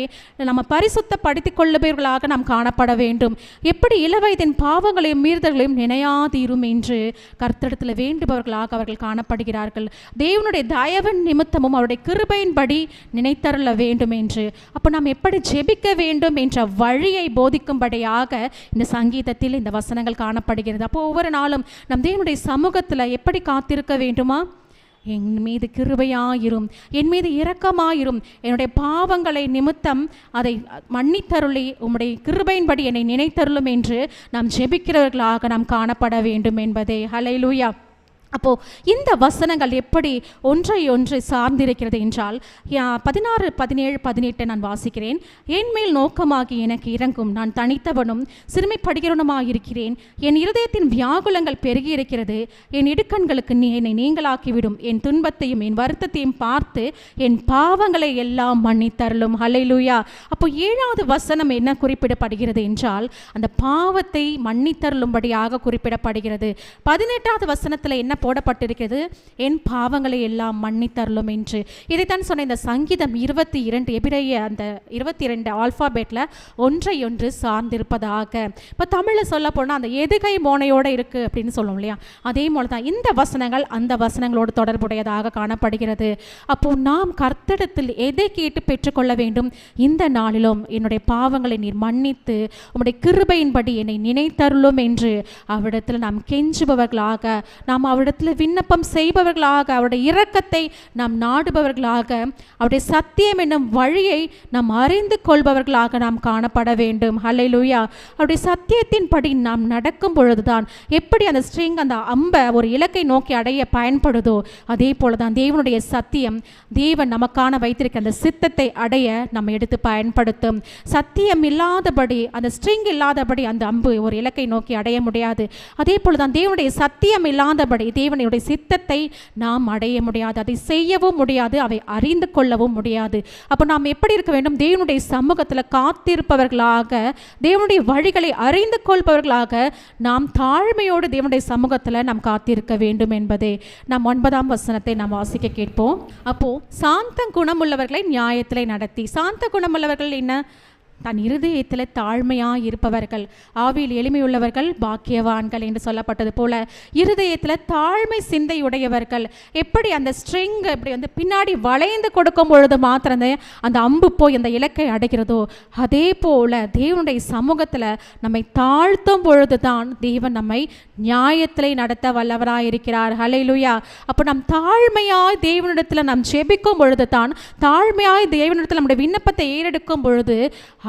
நம்ம பரிசுத்தப்படுத்திக் கொள்ளுபவர்களாக நாம் காணப்பட வேண்டும். எப்படி இளவயதின் பாவங்களையும் மீறுதல்களையும் நினையாதீரும் என்று கர்த்தரிடத்தில் வேண்டுபவர்களாக அவர்கள் காணப்படுகிறார்கள். தேவனுடைய தயவின் நிமித்தமும் அவருடைய கிருபையின்படி நினைத்தருள வேண்டும் என்று. அப்போ நாம் எப்படி ஜெபிக்க வேண்டும் என்ற வழியை போதிக்கும்படியாக இந்த சங்கீதத்தில் இந்த வசனங்கள் காணப்படுகிறது. அப்போ ஒவ்வொரு நாளும் நம் தேவனுடைய சமூகத்தில் எப்படி காத்திருக்க வேண்டுமா? என் மீது கிருபையாயிரும், என் மீது இரக்கமாயிரும், என்னுடைய பாவங்களை நிமித்தம் அதை மன்னித்தருளி உம்முடைய கிருபையின்படி என்னை நினைத்தருளும் என்று நாம் ஜெபிக்கிறவர்களாக நாம் காணப்பட வேண்டும் என்பதே. ஹல்லேலூயா. அப்போது இந்த வசனங்கள் எப்படி ஒன்றை ஒன்று சார்ந்திருக்கிறது என்றால், 16, 17, 18 நான் வாசிக்கிறேன். என் மேல் நோக்கமாகி எனக்கு இறங்கும், நான் தனித்தவனும் சிறுமைப்படுகிறவனுமாயிருக்கிறேன். என் இருதயத்தின் வியாகுலங்கள் பெருகி இருக்கிறது. என் இடுக்கண்களுக்கு என்னை நீங்களாக்கிவிடும். என் துன்பத்தையும் என் வருத்தத்தையும் பார்த்து என் பாவங்களை எல்லாம் மன்னித்தருளும். ஹல்லேலூயா. அப்போ 7வது வசனம் என்ன குறிப்பிடப்படுகிறது என்றால், அந்த பாவத்தை மன்னித்தருளும்படியாக குறிப்பிடப்படுகிறது. 18வது வசனத்தில் என்ன போடப்பட்டிருக்கிறது? என் பாவங்களை எல்லாம் மன்னித்தருளும் என்று. இதைத்தான் சொன்ன இந்த சங்கீதம் 22 எபிரேய அந்த 22 ஆல்பாபெட்டில் ஒன்றை ஒன்று சார்ந்திருப்பதாக. இப்போ தமிழில் சொல்ல போனால் அந்த எதுகை மோனையோடு இருக்குது அப்படின்னு சொல்லுவோம் இல்லையா, அதே போல தான் இந்த வசனங்கள் அந்த வசனங்களோடு தொடர்புடையதாக காணப்படுகிறது. அப்போது நாம் கர்த்தரிடத்தில் எதை கேட்டு பெற்றுக்கொள்ள வேண்டும்? இந்த நாளிலும் என்னுடைய பாவங்களை நீர் மன்னித்து உம்முடைய கிருபையின்படி என்னை நினைத்தருளும் என்று அவரிடத்தில் நாம் கெஞ்சுபவர்களாக, நாம் அவரிடத்தில் விண்ணப்பம் செய்பவர்களாக, அவருடைய இரக்கத்தை நாம் நாடுபவர்களாக, அவருடைய சத்தியம் என்னும் வழியை நாம் அறிந்து கொள்பவர்களாக நாம் காணப்பட வேண்டும். ஹல்லேலூயா. அவருடைய சத்தியத்தின்படி நாம் நடக்கும் பொழுதுதான் எப்படி அந்த ஸ்ட்ரிங் அந்த அம்பை ஒரு இலக்கை நோக்கி அடைய பயன்படுதோ அதே போல தான் தேவனுடைய சத்தியம் தேவன் நமக்கான வைத்திருக்க அந்த சித்தத்தை அடைய நம்ம எடுத்து பயன்படுத்தும். சத்தியம் இல்லாதபடி, அந்த ஸ்ட்ரிங் இல்லாதபடி அந்த அம்பு ஒரு இலக்கை நோக்கி அடைய முடியாது. அதே போல தான் தேவனுடைய சத்தியம் இல்லாதபடி தேவனுடைய சித்தத்தை நாம் அடைய முடியாது, அதை செய்யவும் முடியாது, அவை அறிந்து கொள்ளவும் முடியாது. அப்போ நாம் எப்படி இருக்க வேண்டும்? தேவனுடைய சமூகத்தில் காத்திருப்பவர்களாக, தேவனுடைய வழிகளை அறிந்து கொள்பவர்களாக நாம் தாழ்மையோடு தேவனுடைய சமூகத்தில் நாம் காத்திருக்க வேண்டும் என்பதே. நாம் 9ஆம் வசனத்தை நாம் வாசிக்க கேட்போம். அப்போ சாந்த குணமுள்ளவர்களை நியாயத்திலே நடத்தி, சாந்த குணமுள்ளவர்கள் என்ன? தன் இருதயத்தில் தாழ்மையாக இருப்பவர்கள், ஆவியில் எளிமையுள்ளவர்கள் பாக்கியவான்கள் என்று சொல்லப்பட்டது போல இருதயத்தில் தாழ்மை சிந்தையுடையவர்கள். எப்படி அந்த ஸ்ட்ரிங் இப்படி பின்னாடி வளைந்து கொடுக்கும் பொழுது மாத்திரமே அந்த அம்பு போய் அந்த இலக்கை அடைகிறதோ அதே போல தேவனுடைய சமூகத்தில் நம்மை தாழ்த்தும் பொழுது தான் தேவன் நம்மை நியாயத்திலே நடத்த வல்லவராக இருக்கிறார். ஹல்லேலூயா. அப்போ நாம் தாழ்மையாய் தேவனிடத்தில் நாம் ஜெபிக்கும் பொழுது தான், தாழ்மையாய் தேவனிடத்தில் நம்முடைய விண்ணப்பத்தை ஏறெடுக்கும் பொழுது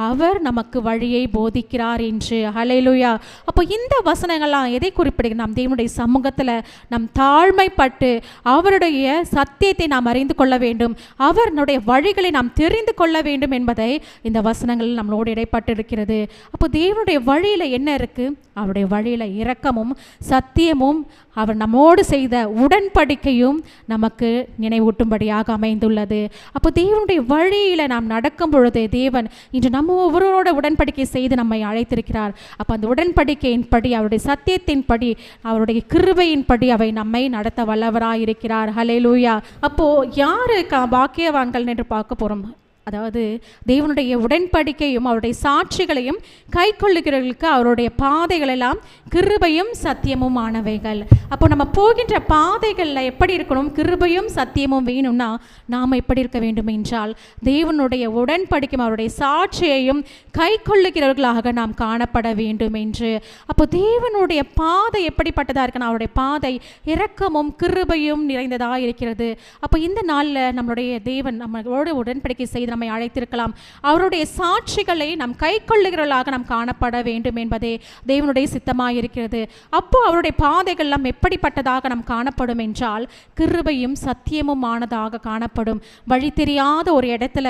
அவர் நமக்கு வழியை போதிக்கிறார் என்று. ஹல்லேலூயா. அப்போ இந்த வசனங்கள்லாம் எதை குறிப்பிடுகிறது? நாம் தேவனுடைய சமூகத்தில் நாம் தாழ்மைப்பட்டு அவருடைய சத்தியத்தை நாம் அறிந்து கொள்ள வேண்டும், அவருடைய வழிகளை நாம் தெரிந்து கொள்ள வேண்டும் என்பதை இந்த வசனங்கள் நம்மளோடு இடைப்பட்டிருக்கிறது. அப்போ தேவனுடைய வழியில் என்ன இருக்குது? அவருடைய வழியில் இரக்கமும் சத்தியமும் அவர் நம்மோடு செய்த உடன்படிக்கையும் நமக்கு நினைவூட்டும்படியாக அமைந்துள்ளது. அப்போ தேவனுடைய வழியில் நாம் நடக்கும் பொழுது தேவன் இன்று நம்ம ஒவ்வொருவரோட உடன்படிக்கை செய்து நம்மை அழைத்திருக்கிறார். அப்போ அந்த உடன்படிக்கையின்படி, அவருடைய சத்தியத்தின்படி, அவருடைய கிருபையின்படி அவை நம்மை நடத்த வல்லவராயிருக்கிறார். ஹல்லேலூயா. அப்போது யாரு பாக்கியவான்கள் என்று பார்க்க போகிறோம். அதாவது தேவனுடைய உடன்படிக்கையும் அவருடைய சாட்சிகளையும் கை கொள்ளுகிறவர்களுக்கு அவருடைய பாதைகளெல்லாம் கிருபையும் சத்தியமும் ஆனவைகள். அப்போ நம்ம போகின்ற பாதைகளில் எப்படி இருக்கணும்? கிருபையும் சத்தியமும் வேணும்னா நாம் எப்படி இருக்க வேண்டும் என்றால், தேவனுடைய உடன்படிக்கையும் அவருடைய சாட்சியையும் கை கொள்ளுகிறவர்களாக நாம் காணப்பட வேண்டும் என்று. அப்போ தேவனுடைய பாதை எப்படிப்பட்டதாக இருக்குன்னா, அவருடைய பாதை இரக்கமும் கிருபையும் நிறைந்ததாக இருக்கிறது. அப்போ இந்த நாளில் நம்மளுடைய தேவன் நம்மளோட உடன்படிக்கை செய்த செய்து நம்மை அழைத்திருக்கலாம். அவருடைய சாட்சிகளை நாம் கை கொள்ளுகிறவர்களாக நாம் காணப்பட வேண்டும் என்பதே தேவனுடைய சித்தமாக இருக்கிறது. அப்போ அவருடைய பாதைகள் நாம் எப்படிப்பட்டதாக நாம் காணப்படும் என்றால் கிருபையும் சத்தியமுமானதாக காணப்படும். வழி தெரியாத ஒரு இடத்துல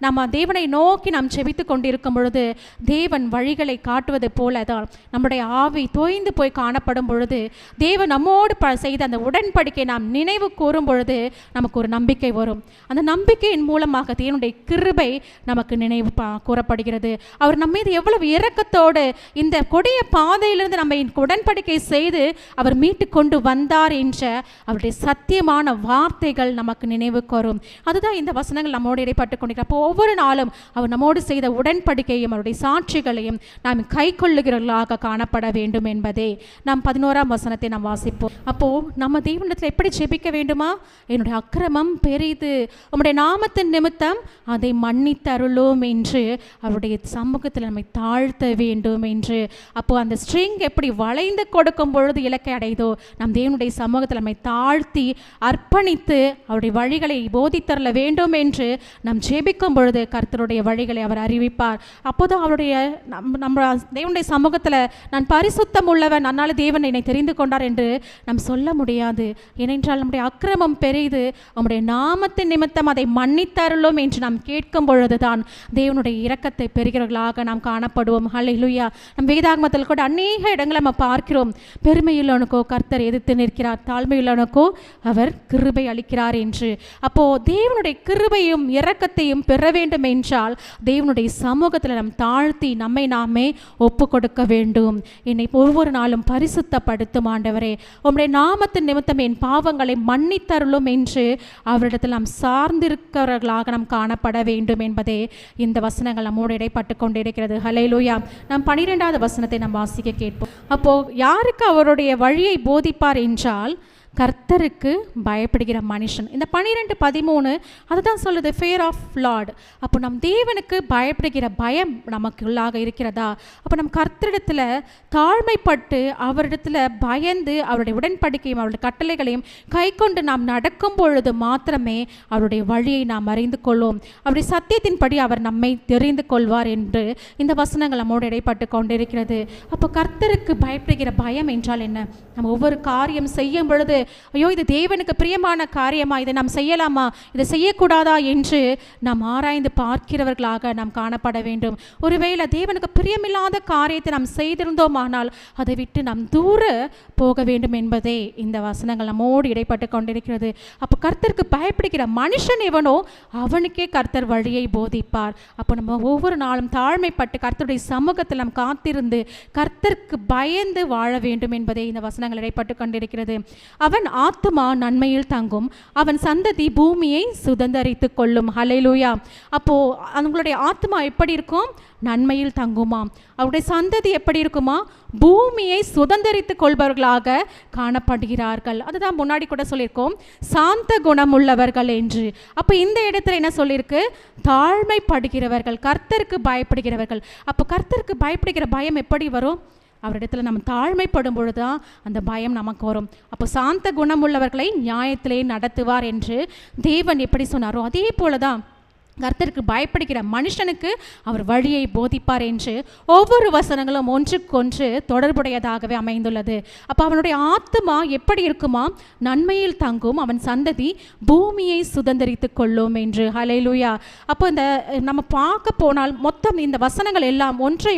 நம்ம தேவனை நோக்கி நாம் செபித்து கொண்டிருக்கும் பொழுது தேவன் வழிகளை காட்டுவது போல தான் நம்முடைய ஆவி தோய்ந்து போய் காணப்படும் பொழுது தேவன் நம்மோடு செய்த அந்த உடன்படிக்கை நாம் நினைவு கூறும் பொழுது நமக்கு ஒரு நம்பிக்கை வரும். அந்த நம்பிக்கையின் மூலமாக தேவனுடைய கிருபை நமக்கு நினைவு கூறப்படுகிறது. அவர் நம்ம மீது எவ்வளவு இரக்கத்தோடு இந்த கொடிய பாதையிலிருந்து நம்ம உடன்படிக்கை செய்து அவர் மீட்டு கொண்டு வந்தார் என்ற அவருடைய சத்தியமான வார்த்தைகள் நமக்கு நினைவு கூறும். அதுதான் இந்த வசனங்கள் நம்மோடு இடைப்பட்டு கொண்டிருக்கிறார். அப்போ ஒவ்வொரு நாளும் அவர் நம்மோடு செய்த உடன்படிக்கையும் அவருடைய சாட்சிகளையும் நாம் கை கொள்ளுகிறவர்களாக காணப்பட வேண்டும் என்பதே நாம் 11ஆம் வசனத்தை நாம் வாசிப்போம். அப்போ நம்ம தேவனிடத்தில் எப்படி ஜெபிக்க வேண்டுமா? என்னுடைய அக்கிரமம் பெரிது, உம்முடைய நாமத்தின் நிமித்தம் அதை மன்னித்தருளும் என்று அவருடைய சமூகத்தில் நம்மை தாழ்த்த வேண்டும் என்று. அப்போ அந்த ஸ்ட்ரிங் எப்படி வளைந்து கொடுக்கும் பொழுது இலக்கை அடைதோ நம் தேவனுடைய சமூகத்தில் நம்மை தாழ்த்தி அர்ப்பணித்து அவருடைய வழிகளை போதித்தரல வேண்டும் என்று நாம் ஜெபிக்கும் பொழுது கர்த்தருடைய வழிகளை அவர் அறிவிப்பார். அப்போதான் அவருடைய நம்ம தேவனுடைய சமூகத்தில் நான் பரிசுத்தம் உள்ளவன், அதனால தேவன் என்னை தெரிந்து கொண்டார் என்று நாம் சொல்ல முடியாது. ஏனென்றால் நம்முடைய அக்கிரமம் பெரிது, நம்முடைய நாமத்தின் நிமித்தம் அதை மன்னித்தருளும் என்று நாம் கேட்கும் பொழுதுதான் தேவனுடைய இரக்கத்தை பெறுகிறவர்களாக நாம் காணப்படுவோம். ஹல்லேலூயா. நம் வேதாகமத்தில் கூட அநேக இடங்களை நம்ம பார்க்கிறோம். பெருமையுள்ளவனுக்கோ கர்த்தர் எதிர்த்து நிற்கிறார், தாழ்மையுள்ளவனுக்கோ அவர் கிருபை அளிக்கிறார் என்று. அப்போ தேவனுடைய கிருபையும் இரக்கத்தையும் பெற வேண்டும் என்றால் தேவனுடைய சமூகத்தில் நாம் தாழ்த்தி நம்மை நாமே ஒப்பு கொடுக்க வேண்டும். என்னை ஒவ்வொரு நாளும் பரிசுத்தப்படுத்தும் ஆண்டவரே, உம்முடைய நாமத்தின் நிமித்தம் என் பாவங்களை மன்னித்தருளும் என்று அவரிடத்தில் நாம் சார்ந்திருக்கிறவர்களாக நாம் காணப்பட வேண்டும் என்பதே இந்த வசனங்கள் நம்மோடு இடைப்பட்டு கொண்டிருக்கிறது. ஹல்லேலூயா. நாம் 12வது வசனத்தை நாம் வாசிக்க கேட்போம். அப்போ யாருக்கு அவருடைய வழியை போதிப்பார் என்றால் கர்த்தருக்கு பயப்படுகிற மனுஷன். இந்த 12:13 அதுதான் சொல்லுது, ஃபியர் ஆஃப் லார்ட். அப்போ நம் தேவனுக்கு பயப்படுகிற பயம் நமக்கு உள்ளாக இருக்கிறதா? அப்போ நம் கர்த்தரிடத்தில் தாழ்மைப்பட்டு அவரிடத்தில் பயந்து அவருடைய உடன்படிக்கையும் அவருடைய கட்டளைகளையும் கை கொண்டு நாம் நடக்கும் பொழுது மாத்திரமே அவருடைய வழியை நாம் அறிந்து கொள்வோம். அவருடைய சத்தியத்தின்படி அவர் நம்மை தெரிந்து கொள்வார் என்று இந்த வசனங்கள் நம்மோடு இடைப்பட்டு கொண்டிருக்கிறது. அப்போ கர்த்தருக்கு பயப்படுகிற பயம் என்றால் என்ன? நம்ம ஒவ்வொரு காரியம் செய்யும் பொழுது ஐயோ இது தேவனுக்கு பிரியமான காரியமா, இதை நாம் செய்யலாமா, இதை செய்யக்கூடாதா என்று நாம் ஆராய்ந்து பார்க்கிறவர்களாக நாம் காணப்பட வேண்டும். ஒருவேளை தேவனுக்கு பிரியமில்லாத காரியத்தை நாம் செய்திருந்தோமானால் அதை விட்டு நாம் தூர போக வேண்டும் என்பதே இந்த வசனங்கள் நம்மோடு இடைப்பட்டு கொண்டிருக்கிறது. அப்போ கர்த்தருக்கு பயப்படுகிற மனுஷன் எவனோ அவனுக்கே கர்த்தர் வழியை போதிப்பார். அப்போ நம்ம ஒவ்வொரு நாளும் தாழ்மைப்பட்டு கர்த்தருடைய சமூகத்தில் நாம் காத்திருந்து கர்த்தருக்கு பயந்து வாழ வேண்டும் என்பதே இந்த வசனங்கள் இடைப்பட்டு கொண்டிருக்கிறது. அவன் ஆத்துமா நன்மையில் தங்கும், அவன் சந்ததி பூமியை சுதந்தரித்து கொள்ளும். ஹல்லேலூயா. அப்போ அவங்களுடைய ஆத்மா எப்படி இருக்கும்? நன்மையில் தங்குமாம். அவருடைய சந்ததி எப்படி இருக்குமா? பூமியை சுதந்தரித்து கொள்பவர்களாக காணப்படுகிறார்கள். அதுதான் முன்னாடி கூட சொல்லியிருக்கோம், சாந்த குணம் உள்ளவர்கள் என்று. அப்போ இந்த இடத்துல என்ன சொல்லியிருக்கு? தாழ்மைப்படுகிறவர்கள், கர்த்தருக்கு பயப்படுகிறவர்கள். அப்போ கர்த்தருக்கு பயப்படுகிற பயம் எப்படி வரும்? அவரிடத்துல நம்ம தாழ்மைப்படும் பொழுது தான் அந்த பயம் நமக்கு வரும். அப்போ சாந்த குணமுள்ளவர்களை நியாயத்திலே நடத்துவார் என்று தேவன் எப்படி சொன்னாரோ அதே போல தான் கர்த்தருக்கு பயப்படுகிற மனுஷனுக்கு அவர் வழியை போதிப்பார் என்று ஒவ்வொரு வசனங்களும் ஒன்றுக்கொன்று தொடர்புடையதாகவே அமைந்துள்ளது. அப்போ அவனுடைய ஆத்துமா எப்படி இருக்குமா? நன்மையில் தங்கும், அவன் சந்ததி பூமியை சுதந்தரித்து கொள்ளும் என்று. ஹல்லேலூயா. அப்போ இந்த நம்ம பார்க்க போனால் மொத்தம் இந்த வசனங்கள் எல்லாம் ஒன்றை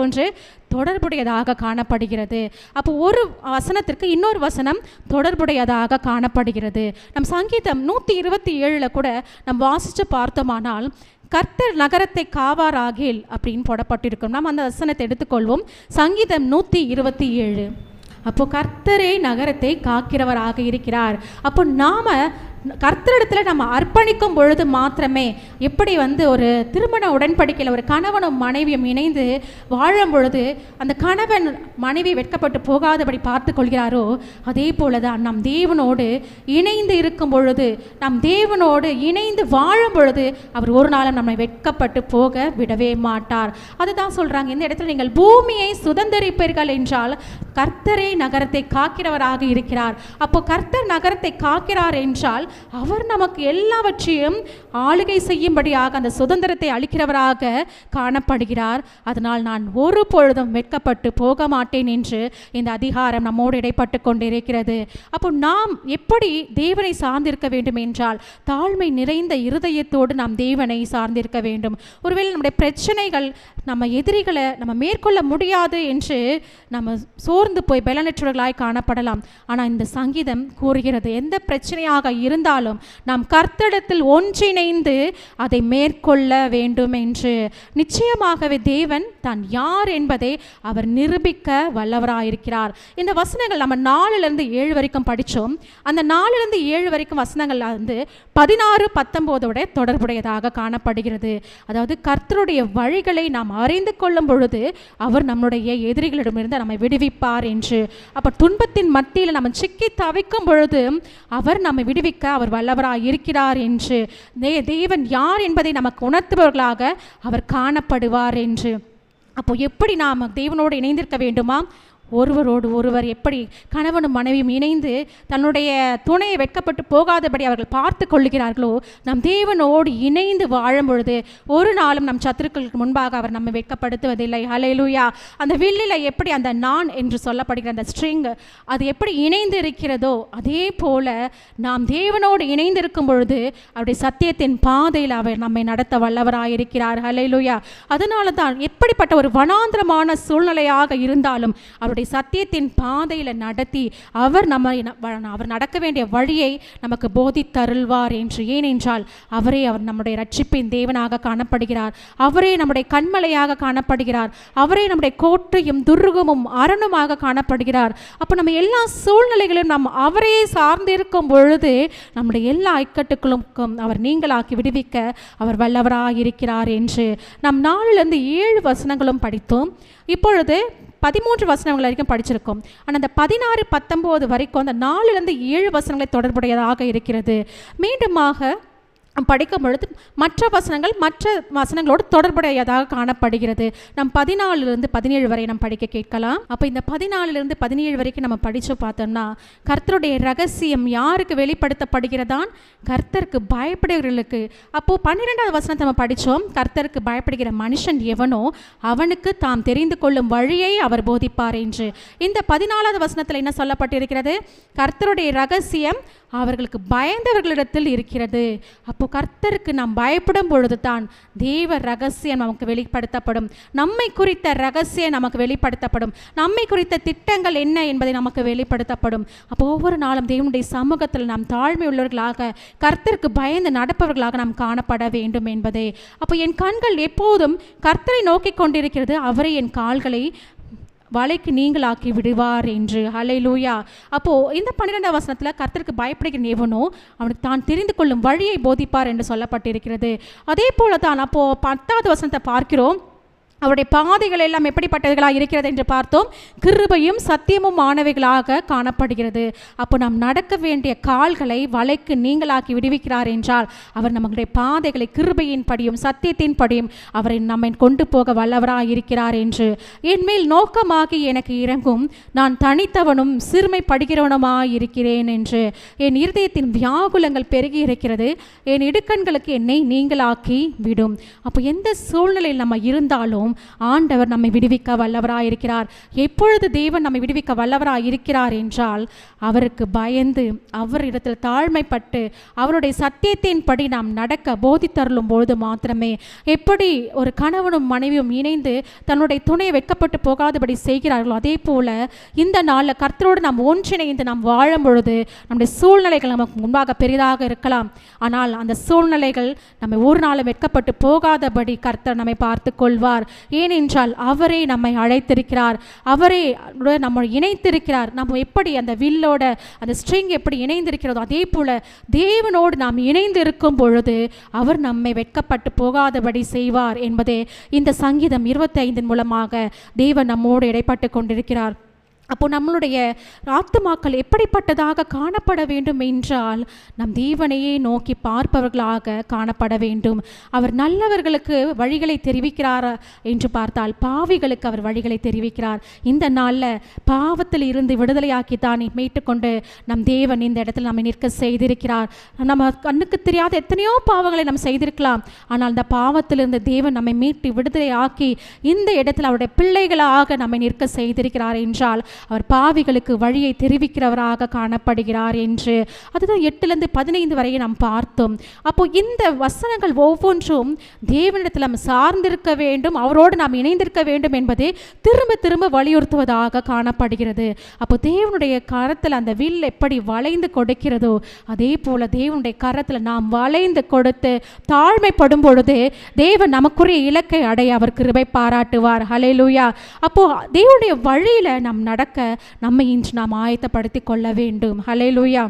ஒன்று தொடர்புடையதாக காணப்படுகிறது. அப்போ ஒரு வசனத்திற்கு இன்னொரு வசனம் தொடர்புடையதாக காணப்படுகிறது. நம் சங்கீதம் 127 கூட நம்ம வாசித்து பார்த்தோமானால் கர்த்தர் நகரத்தை காவாராகில் அப்படின்னு போடப்பட்டிருக்கும். நாம் அந்த வசனத்தை எடுத்துக்கொள்வோம். சங்கீதம் 127. அப்போ கர்த்தரே நகரத்தை காக்கிறவராக இருக்கிறார். அப்போ நாம கர்த்தரிடத்தில் நம்ம அர்ப்பணிக்கும் பொழுது மாத்திரமே எப்படி ஒரு திருமண உடன்படிக்கையில் ஒரு கணவனும் மனைவியும் இணைந்து வாழும் பொழுது அந்த கணவன் மனைவி வெட்கப்பட்டு போகாதபடி பார்த்து கொள்கிறாரோ அதே போல தான் நம் தேவனோடு இணைந்து இருக்கும் பொழுது, நம் தேவனோடு இணைந்து வாழும் பொழுது அவர் ஒரு நாளும் நம்மை வெட்கப்பட்டு போக விடவே மாட்டார். அதுதான் சொல்கிறாங்க இந்த இடத்துல, நீங்கள் பூமியை சுதந்தரிப்பீர்கள் என்றால் கர்த்தரே நகரத்தை காக்கிறவராக இருக்கிறார். அப்போ கர்த்தர் நகரத்தை காக்கிறார் என்றால் அவர் நமக்கு எல்லாவற்றையும் ஆளுகை செய்யும்படியாக அந்த சுதந்திரத்தை அளிக்கிறவராக காணப்படுகிறார். அதனால் நான் ஒரு பொழுதும் வெட்கப்பட்டு போக மாட்டேன் என்று இந்த அதிகாரம் நம்மோடு இடைப்பட்டு கொண்டிருக்கிறது. அப்போ நாம் எப்படி தேவனை சார்ந்திருக்க வேண்டும் என்றால் தாழ்மை நிறைந்த இருதயத்தோடு நாம் தேவனை சார்ந்திருக்க வேண்டும். ஒருவேளை நம்முடைய பிரச்சனைகள் நம்ம எதிரிகளை நம்ம மேற்கொள்ள முடியாது என்று நம்ம சோர்ந்து போய் பலனற்றவர்களாய் காணப்படலாம். ஆனால் இந்த சங்கீதம் கூறுகிறது, எந்த பிரச்சனையாக இருந்தாலும் நாம் கர்த்தரிடத்தில் ஒன்றிணைந்து அதை மேற்கொள்ள வேண்டும் என்று. நிச்சயமாகவே தேவன் தான் யார் என்பதை அவர் நிரூபிக்க வல்லவராயிருக்கிறார். இந்த வசனங்கள் நம்ம 4-7 வரைக்கும் படித்தோம். அந்த 4-7 வரைக்கும் வசனங்கள் வந்து 16-19 தொடர்புடையதாக காணப்படுகிறது. அதாவது கர்த்தருடைய வழிகளை நாம் அறிந்து கொள்ளும் பொழுது அவர் நம்முடைய எதிரிகளிடமிருந்து நம்மை விடுவிப்பார் என்று. அப்போ துன்பத்தின் மத்தியில் நம்ம சிக்கி தவிக்கும் பொழுது அவர் நம்மை விடுவிக்க அவர் வல்லவராக இருக்கிறார் என்று, தேவன் யார் என்பதை நமக்கு உணர்த்துபவர்களாக அவர் காணப்படுவார் என்று. அப்போ எப்படி நாம் தேவனோடு இணைந்திருக்க வேண்டுமா? ஒருவரோடு ஒருவர் எப்படி கணவனும் மனைவியும் இணைந்து தன்னுடைய துணையை வெட்கப்பட்டு போகாதபடி அவர்கள் பார்த்து கொள்ளுகிறார்களோ, நம் தேவனோடு இணைந்து வாழும் பொழுது ஒரு நாளும் நம் சத்துருக்களுக்கு முன்பாக அவர் நம்மை வெட்கப்படுத்துவதில்லை. ஹல்லேலூயா. அந்த வில்லில் எப்படி அந்த நான் என்று சொல்லப்படுகிற அந்த ஸ்ட்ரிங் அது எப்படி இணைந்து இருக்கிறதோ அதே போல நாம் தேவனோடு இணைந்திருக்கும் பொழுது அவருடைய சத்தியத்தின் பாதையில் அவர் நம்மை நடத்த வல்லவராயிருக்கிறார். ஹல்லேலூயா. அதனால தான் எப்படிப்பட்ட ஒரு வனாந்திரமான சூழ்நிலையாக இருந்தாலும் சத்தியத்தின் பாதையில் நடத்தி அவர் நடக்க வேண்டிய வழியை நமக்கு போதித்தருள்வார் என்று. ஏனென்றால் அவரே நம்முடைய ரட்சிப்பின் தேவனாக காணப்படுகிறார். அவரே நம்முடைய கண்மலையாக காணப்படுகிறார். அவரே நம்முடைய கோட்டையும் துர்கமும் அரணுமாக காணப்படுகிறார். அப்போ நம்ம எல்லா சூழ்நிலைகளிலும் நாம் அவரே சார்ந்திருக்கும் பொழுது நம்முடைய எல்லா இக்கட்டுகளுக்கும் அவர் நீங்களாக்கி விடுவிக்க அவர் வல்லவராக இருக்கிறார் என்று நாம் 4-7 வசனங்களும் படித்தோம். இப்பொழுது 13 வசனங்கள் வரைக்கும் படிச்சிருக்கோம். ஆனால் அந்த 16-19 வரைக்கும் அந்த 4-7 வசனங்களை தொடர்புடையதாக இருக்கிறது. மீண்டுமாக படிக்கும் பொழுது மற்ற வசனங்களோடு தொடர்புடையதாக காணப்படுகிறது. நம் 14-17 வரை நாம் படிக்க கேட்கலாம். அப்போ இந்த 14-17 வரைக்கும் நம்ம படித்து பார்த்தோம்னா கர்த்தருடைய ரகசியம் யாருக்கு வெளிப்படுத்தப்படுகிறதான்? கர்த்தருக்கு பயப்படுகிறவர்களுக்கு. அப்போது 12வது வசனத்தை நம்ம படித்தோம். கர்த்தருக்கு பயப்படுகிற மனுஷன் எவனோ அவனுக்கு தாம் தெரிந்து கொள்ளும் வழியை அவர் போதிப்பார் என்று. இந்த 14வது வசனத்தில் என்ன சொல்லப்பட்டிருக்கிறது? கர்த்தருடைய ரகசியம் அவர்களுக்கு பயந்தவர்களிடத்தில் இருக்கிறது. அப்போ கர்த்தருக்கு நாம் பயப்படும் பொழுது தான் தேவ ரகசியம் நமக்கு வெளிப்படுத்தப்படும். நம்மை குறித்த ரகசியம் நமக்கு வெளிப்படுத்தப்படும். நம்மை குறித்த திட்டங்கள் என்ன என்பதை நமக்கு வெளிப்படுத்தப்படும். அப்போ ஒவ்வொரு நாளும் தேவனுடைய சமூகத்தில் நாம் தாழ்மை உள்ளவர்களாக கர்த்தருக்கு பயந்து நடப்பவர்களாக நாம் காணப்பட வேண்டும் என்பதே. அப்போ என் கண்கள் எப்போதும் கர்த்தரை நோக்கி கொண்டிருக்கிறது. அவரை என் கால்களை வலைக்கு நீங்களாக்கி விடுவார் என்று. ஹல்லேலூயா. அப்போது இந்த 12வது வசனத்தில் கர்த்தருக்கு பயப்படுகிற எவனோ அவனுக்கு தான் தெரிந்து கொள்ளும் வழியை போதிப்பார் என்று சொல்லப்பட்டிருக்கிறது. அதே போல தான் அப்போது 10வது வசனத்தை பார்க்கிறோம். அவருடைய பாதைகள் எல்லாம் எப்படிப்பட்டவர்களாக இருக்கிறது என்று பார்த்தோம். கிருபையும் சத்தியமும் ஆனவைகளாக காணப்படுகிறது. அப்போ நாம் நடக்க வேண்டிய கால்களை வலைக்கு நீங்களாக்கி விடுவிக்கிறார் என்றால் அவர் நம்முடைய பாதைகளை கிருபையின் படியும் சத்தியத்தின் படியும் அவரை நம்மை கொண்டு போக வல்லவராக இருக்கிறார் என்று. என்மேல் நோக்கமாகி எனக்கு இறங்கும், நான் தனித்தவனும் சிறுமைப்படுகிறவனுமாய் இருக்கிறேன் என்று. என் இருதயத்தின் வியாகுலங்கள் பெருகி இருக்கிறது. என் இடுக்கண்களுக்கு என்னை நீங்களாக்கி விடும். அப்போ எந்த சூழ்நிலையில் நம்ம இருந்தாலும் ஆண்டவர் நம்மை விடுவிக்க வல்லவராய் இருக்கிறார். எப்பொழுது தேவன் நம்மை விடுவிக்க வல்லவராய் இருக்கிறார் என்றால் அவருக்கு பயந்து அவரிடத்தில் தாழ்மைப்பட்டு அவருடைய சத்தியத்தின் படி நாம் நடக்க போதித்தருளும் பொழுது மாத்திரமே. எப்படி ஒரு கணவனும் மனைவியும் இணைந்து தன்னுடைய துணையை வெட்கப்பட்டு போகாதபடி செய்கிறார்களோ அதே போல இந்த நாளில் கர்த்தரோடு நாம் ஒன்றிணைந்து நாம் வாழும் பொழுது நம்முடைய சூழ்நிலைகள் நமக்கு முன்பாக பெரிதாக இருக்கலாம். ஆனால் அந்த சூழ்நிலைகள் நம்மை ஒரு நாளும் வெட்கப்பட்டு போகாதபடி கர்த்தர் நம்மை பார்த்து கொள்வார். ஏனென்றால் அவரே நம்மை அழைத்திருக்கிறார். அவரே நம்ம இணைத்திருக்கிறார். நம்ம எப்படி அந்த வில்லோட அந்த ஸ்ட்ரிங் எப்படி இணைந்திருக்கிறதோ அதே போல தேவனோடு நாம் இணைந்து இருக்கும் பொழுது அவர் நம்மை வெட்கப்பட்டு போகாதபடி செய்வார் என்பதே இந்த சங்கீதம் 25 மூலமாக தேவன் நம்மோடு இடைப்பட்டு கொண்டிருக்கிறார். அப்போ நம்மளுடைய ஆத்துமாக்கள் எப்படிப்பட்டதாக காணப்பட வேண்டும் என்றால் நம் தேவனையே நோக்கி பார்ப்பவர்களாக காணப்பட வேண்டும். அவர் நல்லவர்களுக்கு வழிகளை தெரிவிக்கிறார் என்று பார்த்தால் பாவிகளுக்கு அவர் வழிகளை தெரிவிக்கிறார். இந்த நாளில் பாவத்தில் இருந்து விடுதலையாக்கி தான் மீட்டுக்கொண்டு நம் தேவன் இந்த இடத்துல நம்மை நிற்க செய்திருக்கிறார். நம்ம கண்ணுக்கு தெரியாத எத்தனையோ பாவங்களை நம்ம செய்திருக்கலாம். ஆனால் அந்த பாவத்திலிருந்து தேவன் நம்மை மீட்டு விடுதலையாக்கி இந்த இடத்துல அவருடைய பிள்ளைகளாக நம்மை நிற்க செய்திருக்கிறார் என்றால் அவர் பாவிகளுக்கு வழியை தெரிவிக்கிறவராக காணப்படுகிறார் என்று. அதுதான் 8-15 வரை நாம் பார்த்தோம். அப்போ இந்த வசனங்கள் ஒவ்வொன்றும் தேவனிடத்தில் நாம் சார்ந்திருக்க வேண்டும், அவரோடு நாம் இணைந்திருக்க வேண்டும் என்பதை திரும்ப திரும்ப வலியுறுத்துவதாக காணப்படுகிறது. அப்போ தேவனுடைய கரத்தில் அந்த வில் எப்படி வளைந்து கொடுக்கிறதோ அதே போல தேவனுடைய கரத்தில் நாம் வளைந்து கொடுத்து தாழ்மைப்படும் பொழுது தேவன் நமக்குரிய இலக்கை அடைய அவர் கிருபை பாராட்டுவார். ஹல்லேலூயா. அப்போ தேவனுடைய வழியில் நாம் நடக்க நம்மை இன்று நாம் ஆயத்தப்படுத்தி கொள்ள வேண்டும். ஹல்லேலூயா.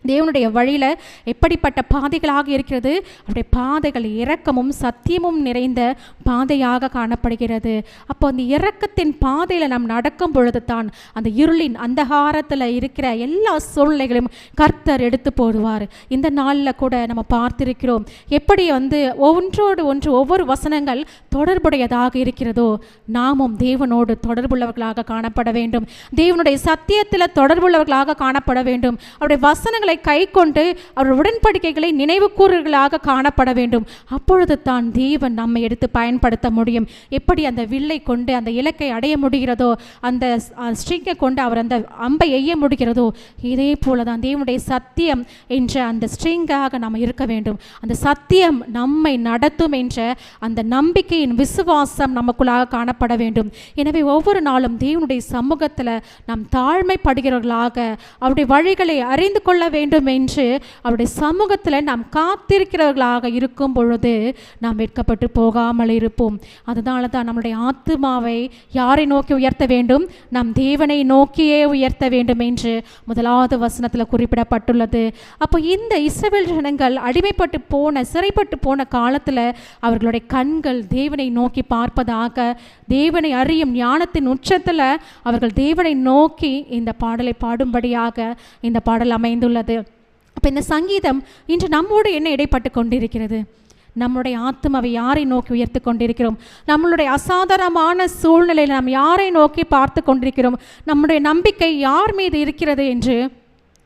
தேவனுடைய வழியில் எப்படிப்பட்ட பாதைகளாக இருக்கிறது? அவருடைய பாதைகள் இரக்கமும் சத்தியமும் நிறைந்த பாதையாக காணப்படுகிறது. அப்போ அந்த இரக்கத்தின் பாதையில் நாம் நடக்கும் பொழுது தான் அந்த இருளின் அந்தகாரத்தில் இருக்கிற எல்லா சூழ்நிலைகளையும் கர்த்தர் எடுத்து போடுவார். இந்த நாளில் கூட நம்ம பார்த்திருக்கிறோம் எப்படி ஒன்றோடு ஒன்று ஒவ்வொரு வசனங்கள் தொடர்புடையதாக இருக்கிறதோ நாமும் தேவனோடு தொடர்புள்ளவர்களாக காணப்பட வேண்டும். தேவனுடைய சத்தியத்தில் தொடர்புள்ளவர்களாக காணப்பட வேண்டும். அவருடைய வசனங்களை கை கொண்டு அவர் உடன்படிக்கைகளை நினைவு கூறுகளாக காணப்பட வேண்டும். அப்பொழுது தான் தேவன் நம்மை எடுத்து பயன்படுத்த முடியும். எப்படி அந்த வில்லை கொண்டு அந்த இலக்கை அடைய முடிகிறதோ, அந்த ஸ்ட்ரிங்கை கொண்டு அவர் அந்த அம்பை எய்ய முடிகிறதோ, இதே போல தான் தேவனுடைய சத்தியம் என்ற அந்த ஸ்ட்ரிங்காக நாம் இருக்க வேண்டும். அந்த சத்தியம் நம்மை நடத்தும் என்ற அந்த நம்பிக்கையின் விசுவாசம் நமக்குள்ளாக காணப்பட வேண்டும். எனவே ஒவ்வொரு நாளும் தேவனுடைய சமூகத்தில் நாம் தாழ்மைப்படுகிறவர்களாக அவருடைய வழிகளை அறிந்து கொள்ள வேண்டும் என்று அவருடைய சமூகத்தில் நாம் காத்திருக்கிறவர்களாக இருக்கும் பொழுது நாம் வெட்கப்பட்டு போகாமல் இருப்போம். அதனால தான் நம்முடைய ஆத்துமாவை யாரை நோக்கி உயர்த்த வேண்டும்? நம் தேவனை நோக்கியே உயர்த்த வேண்டும் என்று முதலாவது வசனத்தில் குறிப்பிடப்பட்டுள்ளது. அப்போ இந்த இஸ்ரவேல் ஜனங்கள் அடிமைப்பட்டு போன சிறைப்பட்டு போன காலத்தில் அவர்களுடைய கண்கள் தேவனை நோக்கி பார்ப்பதாக, தேவனை அறியும் ஞானத்தின் உச்சத்தில் அவர்கள் தேவனை நோக்கி இந்த பாடலை பாடும்படியாக இந்த பாடல் அமைந்துள்ளது. அப்போ இந்த சங்கீதம் இன்று நம்மோடு என்ன இடைப்பட்டு கொண்டிருக்கிறது? நம்முடைய ஆத்துமாவை யாரை நோக்கி உயர்த்து கொண்டிருக்கிறோம்? நம்மளுடைய அசாதாரணமான சூழ்நிலையில் நாம் யாரை நோக்கி பார்த்து கொண்டிருக்கிறோம்? நம்முடைய நம்பிக்கை யார் மீது இருக்கிறது என்று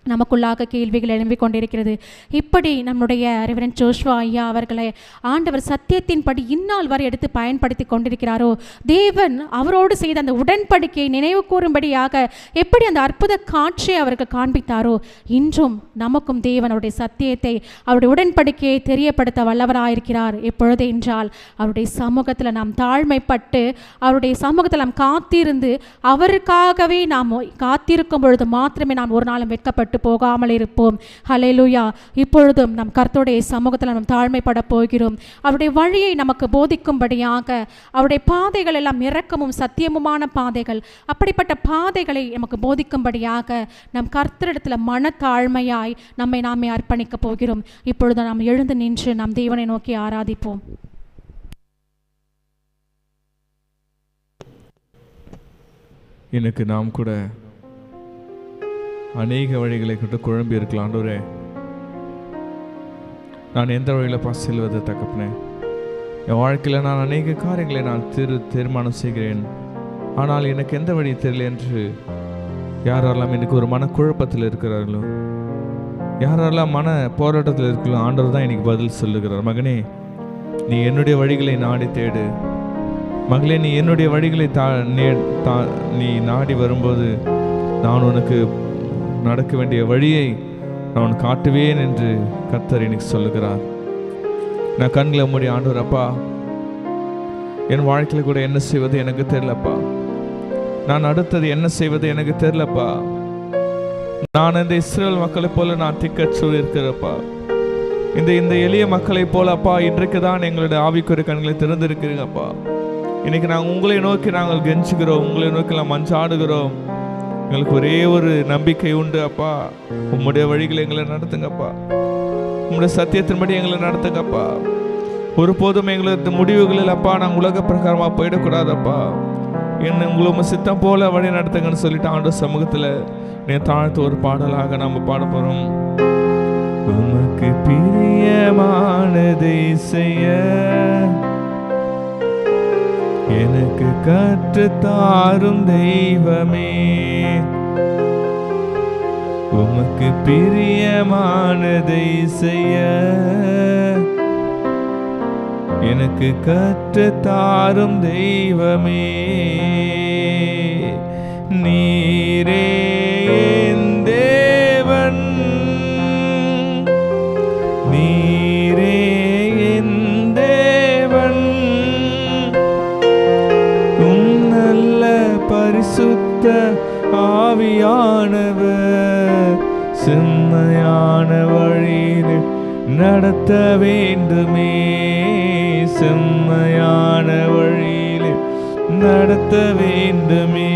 நமக்குள்ளாக கேள்விகள் எழும்பிக் கொண்டிருக்கிறது. இப்படி நம்முடைய ரெவரண்ட் ஜோஷ்வா ஐயா அவர்களை ஆண்டவர் சத்தியத்தின்படி இந்நாள் வரை எடுத்து பயன்படுத்தி கொண்டிருக்கிறாரோ, தேவன் அவரோடு செய்த அந்த உடன்படிக்கையை நினைவு கூறும்படியாக எப்படி அந்த அற்புத காட்சியை அவருக்கு காண்பித்தாரோ, இன்றும் நமக்கும் தேவன் அவருடைய சத்தியத்தை அவருடைய உடன்படிக்கையை தெரியப்படுத்த வல்லவராயிருக்கிறார். எப்பொழுது என்றால் அவருடைய சமூகத்தில் நாம் தாழ்மைப்பட்டு அவருடைய சமூகத்தில் நாம் காத்திருந்து அவருக்காகவே நாம் காத்திருக்கும் பொழுது மாத்திரமே நாம் ஒரு நாளும் வெட்கப்பட்டு போகாமல் இருப்போம். ஹல்லேலூயா. இப்பொழுதும் நம் கர்த்தருடைய சமூகத்தில் நாம் தாழ்மைப்பட போகிறோம். அவருடைய வழியை நமக்கு போதிக்கும்படியாக அவருடைய பாதைகள் எல்லாம் இரக்கமும் சத்தியமுமான பாதைகள், அப்படிப்பட்ட பாதைகளை நமக்கு போதிக்கும்படியாக நம் கர்த்தரிடத்தில் மன தாழ்மையாய் நம்மை நாமே அர்ப்பணிக்க போகிறோம். இப்பொழுது நாம் எழுந்து நின்று நம் தேவனை நோக்கி ஆராதிப்போம். எனக்கு நாம் கூட அநேக வழிகளை கொண்டு குழம்பி இருக்கலாம். ஆண்டவரே, நான் எந்த வழியில் செல்வது தகப்பனே? என் வாழ்க்கையில் நான் அநேக காரியங்களை நான் தீர்மானம் செய்கிறேன். ஆனால் எனக்கு எந்த வழி தெரியல என்று யாரெல்லாம் எனக்கு ஒரு மனக்குழப்பத்தில் இருக்கிறார்களோ, யாரெல்லாம் மன போராட்டத்தில் இருக்கிறோம், ஆண்டவர் தான் எனக்கு பதில் சொல்லுகிறார். மகனே, நீ என்னுடைய வழிகளை நாடி தேடு. மகளே, நீ என்னுடைய வழிகளை நீ நாடி வரும்போது நான் உனக்கு நடக்க வேண்டிய வழியை நான் காட்டுவேன் என்று கர்த்தர் எனக்கு சொல்லுகிறார். நான் கண்களை மூடி, ஆண்டவர் அப்பா, என் வாழ்க்கையில் கூட என்ன செய்வது எனக்கு தெரியலப்பா, நான் அடுத்தது என்ன செய்வது எனக்கு தெரியலப்பா, நான் இந்த இஸ்ரேல் மக்களை போல நான் திக்கற்று இருக்கிறப்பா, இந்த எளிய மக்களை போல அப்பா இன்றைக்கு தான் எங்களுடைய ஆவிக்குரிய கண்களை திறந்திருக்கிறீங்கப்பா. இன்னைக்கு நாங்கள் உங்களை நோக்கி நாங்கள் கெஞ்சுகிறோம், உங்களை நோக்கி நாம் மஞ்சாடுகிறோம். எங்களுக்கு ஒரே ஒரு நம்பிக்கை உண்டு அப்பா, உம்முடைய வழிகளை எங்களை நடத்துங்கப்பா, உம்முடைய சத்தியத்தின்படி எங்களை நடத்துங்கப்பா. ஒருபோதும் எங்களது முடிவுகளில் அப்பா நாங்கள் உலக பிரகாரமாக போயிடக்கூடாதப்பா. என்ன உங்களை சித்தம் போல வழி நடத்துங்கன்னு சொல்லிட்டு ஆண்டவர் சமூகத்தில் நீ தாழ்த்து ஒரு பாடலாக நம்ம பாட போறோம். உமக்கு பிரியமானதை செய்ய எனக்கு கற்றுத்தாரும் தெய்வமே, உமக்கு பிரியமானதை செய்ய எனக்கு கற்றுத்தாரும் தெய்வமே, நீரே என் தேவன், நீரே என் தேவன், உம் நல்ல பரிசுத்த ஆவியானவர் செம்மையான வழியில் நடத்த வேண்டுமே, செம்மையான வழியில் நடத்த வேண்டுமே.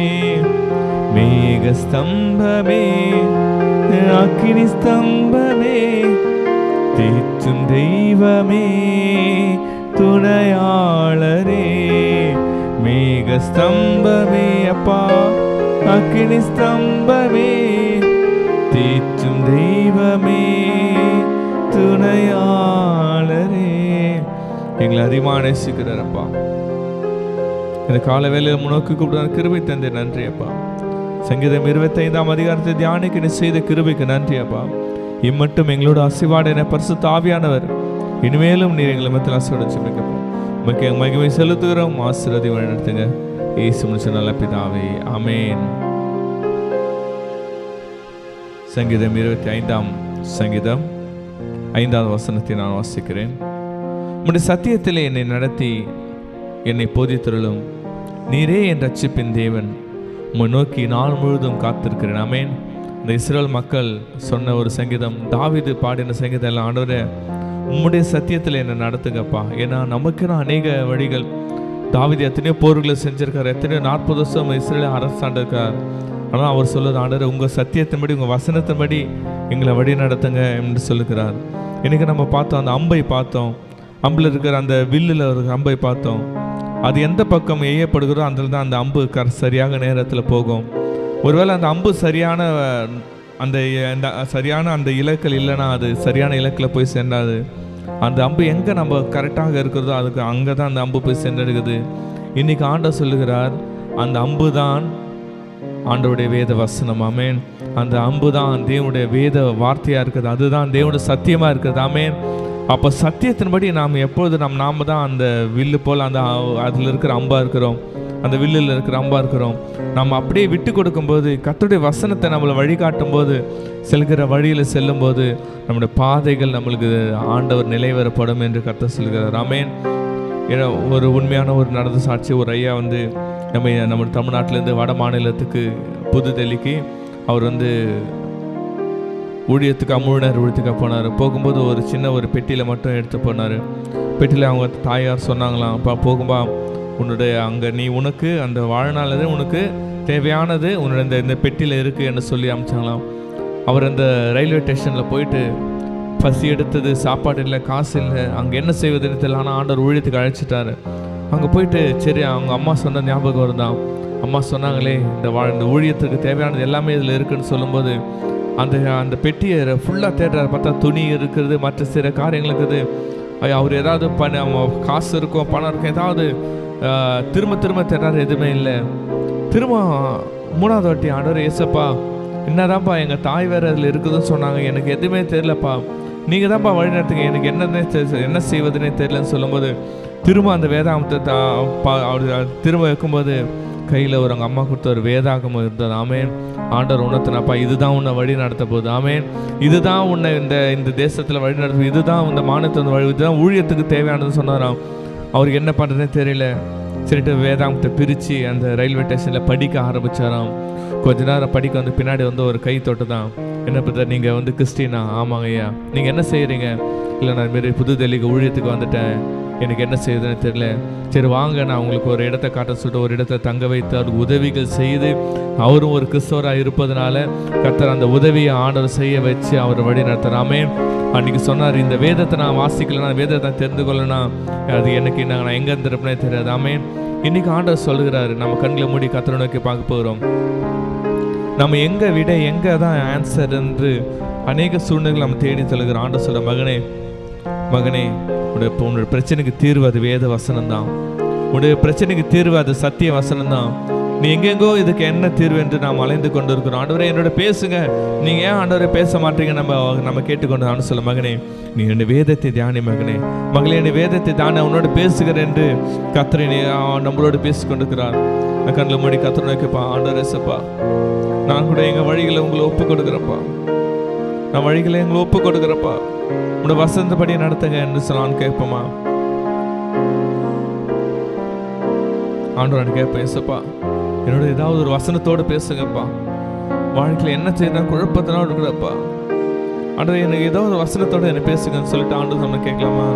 மேக ஸ்தம்பமே, அக்கினி ஸ்தம்பமே, தேற்றும் தெய்வமே, துணையாளரே. மேக ஸ்தம்பமே அப்பா, அக்கினி ஸ்தம்பமே, தேற்றும் தெய்வமே, துணையாளரே. எங்களை அதிகமாக நேசிக்கிறார் அப்பா. இந்த கால வேளையில் முன்னோக்கி கூப்பிடுற கிருபை தந்தை நன்றி அப்பா. சங்கீதம் 25ஆம் அதிகாரத்தை தியானிக்க நீ செய்த கிருபைக்கு நன்றி அப்பா. இம்மட்டும் எங்களோட அசைவாட என பரிசுத்த ஆவியானவர் இனிமேலும் நீர் எங்களை மத்தியில் அசைவாட சொல்லிக்கப்போம். உமக்கு எங்கள் மகிமை செலுத்துகிறோம். ஆசீர்வதி வழிநடத்துங்க இயேசு முடிச்ச நல்ல பிதாவே, ஆமென். சங்கீதம் 25ஆம் சங்கீதம் 5ஆவது வசனத்தை நான் வாசிக்கிறேன். உம்முடைய சத்தியத்திலே என்னை நடத்தி என்னை போதித்தருளும், நீரே என் ரட்சிப்பின் தேவன், உம்மை நோக்கி நாள் முழுவதும் காத்திருக்கிறேன். ஆமென். இந்த இஸ்ரேல் மக்கள் சொன்ன ஒரு சங்கீதம், தாவீது பாடின சங்கீதம் எல்லாம், ஆண்டவரே உம்முடைய சத்தியத்தில் என்னை நடத்துங்கப்பா. ஏன்னா நமக்குன்னு அநேக வழிகள், தாவீது எத்தனையோ போர்களை செஞ்சிருக்கார், எத்தனையோ 40 வருஷம் இஸ்ரேலை அரசாண்டிருக்கார். ஆனால் அவர் சொல்லுது, ஆண்டவரே உங்கள் சத்தியத்தின்படி உங்கள் வசனத்தின்படி எங்களை வழி நடத்துங்க என்று சொல்லுகிறார். இன்றைக்கி நம்ம பார்த்தோம், அந்த அம்பை பார்த்தோம், அம்பில் இருக்கிற அந்த வில்லில் ஒரு அம்பை பார்த்தோம். அது எந்த பக்கம் எய்யப்படுகிறோ அதில் தான் அந்த அம்பு சரியாக நேரத்தில் போகும். ஒருவேளை அந்த அம்பு சரியான அந்த இலக்கில் இல்லைன்னா அது சரியான இலக்கில் போய் சென்றாது. அந்த அம்பு எங்கே நம்ம கரெக்டாக இருக்கிறதோ அதுக்கு அங்கே தான் அந்த அம்பு போய் சென்றெடுக்குது. இன்றைக்கி ஆண்டவர் சொல்லுகிறார், அந்த அம்பு தான் ஆண்டவருடைய வேத வசனம். ஆமென். அந்த அம்பு தான் தேவனுடைய வேத வார்த்தையாக இருக்குது, அதுதான் தேவனுடைய சத்தியமாக இருக்குது. ஆமென். அப்போ சத்தியத்தின்படி நாம் எப்பொழுது நாம தான் அந்த வில்லு போல் அந்த அதில் இருக்கிற அம்பாக இருக்கிறோம், அந்த வில்லில் இருக்கிற அம்பாக இருக்கிறோம். நம்ம அப்படியே விட்டு கொடுக்கும்போது, கர்த்தருடைய வசனத்தை நம்மளை வழிகாட்டும் போது, செல்கிற வழியில் செல்லும்போது நம்முடைய பாதைகள் நம்மளுக்கு ஆண்டவர் நிலைவரப்படும் என்று கர்த்தர் சொல்கிறார். ஆமென். ஏன்னா ஒரு உண்மையான ஒரு நடந்த சாட்சி, ஒரு ஐயா வந்து நம்ம தமிழ்நாட்டிலேருந்து வட மாநிலத்துக்கு புதுடெல்லிக்கு அவர் வந்து ஊழியத்துக்கு அமுழ்னர் ஊழியத்துக்காக போனார். போகும்போது ஒரு சின்ன ஒரு பெட்டியில் மட்டும் எடுத்து போனார். பெட்டியில் அவங்க தாயார் சொன்னாங்களாம், அப்பா போகும்பா உன்னுடைய அங்கே நீ உனக்கு அந்த வாழ்நாளில் உனக்கு தேவையானது உன்னுடைய இந்த பெட்டியில் இருக்குது என்று சொல்லி அனுப்பிச்சாங்களாம். அவர் அந்த ரயில்வே ஸ்டேஷனில் போயிட்டு பசி எடுத்தது, சாப்பாடு இல்லை, காசு இல்லை, அங்கே என்ன செய்வதுன்னு தெரியல. ஆனால் ஆண்டவர் ஊழியத்துக்கு அழைச்சிட்டாரு. அங்கே போயிட்டு சரி அவங்க அம்மா சொன்ன ஞாபகம் வருதான். அம்மா சொன்னாங்களே இந்த ஊழியத்துக்கு தேவையானது எல்லாமே இதில் இருக்குதுன்னு சொல்லும்போது அந்த பெட்டியை ஃபுல்லாக தேடுறாரு. பார்த்தா துணி இருக்குது, மற்ற சில காரியங்கள் இருக்குது. அவர் ஏதாவது காசு இருக்கும், பணம் இருக்கும், ஏதாவது திரும்ப தேடுறாரு, எதுவுமே இல்லை. திரும்ப 3வது வாட்டி, ஆண்டவர் ஏசப்பா என்னதான்ப்பா எங்கள் தாய் வேறு அதில் இருக்குதுன்னு சொன்னாங்க, எனக்கு எதுவுமே தெரியலப்பா, நீங்கள் தான்ப்பா வழி நடத்துங்க, எனக்கு என்ன செய்வதுன்னே தெரியலன்னு சொல்லும்போது திரும்ப அந்த வேதாகமத்தை அவர் திரும்ப வைக்கும்போது கையில் ஒரு அவங்க அம்மா கொடுத்த ஒரு வேதாகமம் இருந்தது. ஆமேன். ஆண்டவர் உணர்த்தினப்பா, இதுதான் உன்னை வழி நடத்த போகுது. ஆமேன். இதுதான் உன்னை இந்த தேசத்தில் வழி நடத்த, இதுதான் இந்த மாநிலத்தை வழி, இதுதான் ஊழியத்துக்கு தேவையானதுன்னு சொன்னாராம். அவருக்கு என்ன பண்ணுறதுனே தெரியல. சரிட்டு வேதாகமத்தை பிரித்து அந்த ரயில்வே ஸ்டேஷனில் படிக்க ஆரம்பித்தாராம். கொஞ்ச நேரம் படிக்க வந்து பின்னாடி வந்து ஒரு கை தொட்டு தான், என்ன பார்த்தா நீங்கள் வந்து கிறிஸ்டினா? ஆமாங்க ஐயா. நீங்கள் என்ன செய்கிறீங்க? இல்லை நான் இதுமாரி புதுடெல்லிக்கு ஊழியத்துக்கு வந்துட்டேன், எனக்கு என்ன செய்யுதுன்னு தெரியல. சரி வாங்க, நான் உங்களுக்கு ஒரு இடத்தை காட்ட சொல்லிட்டு ஒரு இடத்தை தங்க வைத்து அவருக்கு உதவிகள் செய்து, அவரும் ஒரு கிறிஸ்தவராக இருப்பதனால கர்த்தர் அந்த உதவியை ஆண்டவர் செய்ய வச்சு அவர் வழி நடத்துகிறார். ஆமென். அன்றைக்கி சொன்னார், இந்த வேதத்தை நான் வாசிக்கலைன்னா, வேதத்தை தெரிந்து கொள்ளனா, அது எனக்கு நான் எங்கே இருந்திருப்பேனே தெரியாது. ஆமென். இன்றைக்கி ஆண்டவர் சொல்கிறாரு, நம்ம கண்களை மூடி கர்த்தரை நோக்கி பார்க்க போகிறோம். நம்ம எங்கே விட எங்கே தான் ஆன்சர் என்று அநேக சூழ்நிலைகள் நம்ம தேடி சொல்லுகிறோம். ஆண்டவர் சொல்ற, மகனே மகனே, உன்னுடைய பிரச்சனைக்கு தீர்வு அது வேத வசனம் தான். உன்னுடைய பிரச்சனைக்கு தீர்வு அது சத்திய வசனம் தான். நீ எங்கெங்கோ இதுக்கு என்ன தீர்வு என்று நாம் அலைந்து கொண்டு இருக்கிறோம். ஆண்டவரே என்னோட பேசுங்க, நீங்கள் ஏன் ஆண்டவரை பேச மாட்டீங்க? நம்ம கேட்டுக்கொண்டு ஆண்டு சொல்ல, மகனே நீ என்னுடைய வேதத்தை தியானி, மகனே மகளே என்னுடைய வேதத்தை தானே உன்னோட பேசுகிறேன் என்று கர்த்தர் நம்மளோடு பேசிக்கொண்டிருக்கிறார். கண்ணில் மூடி கர்த்தரை நோக்கிப்பா, ஆண்டவரே சப்பா, நான் கூட எங்கள் வழிகளை உங்களை ஒப்பு கொடுக்குறப்பா, நான் வழிகளை எங்களை ஒப்பு கொடுக்குறப்பா, உன்னோட வசந்தபடி நடத்துங்க என்று சொல்லான்னு கேட்போமா? ஆண்டவன் கேட்பேன், ஏசப்பா என்னோட ஏதாவது ஒரு வசனத்தோடு பேசுங்கப்பா. வாழ்க்கையில் என்ன செய்யறா குழப்பத்தினா இருக்கிறப்பா, ஆண்டவர் எனக்கு ஏதாவது ஒரு வசனத்தோடு என்ன பேசுங்கன்னு சொல்லிட்டு ஆண்டவர் நம்ம கேட்கலாமா?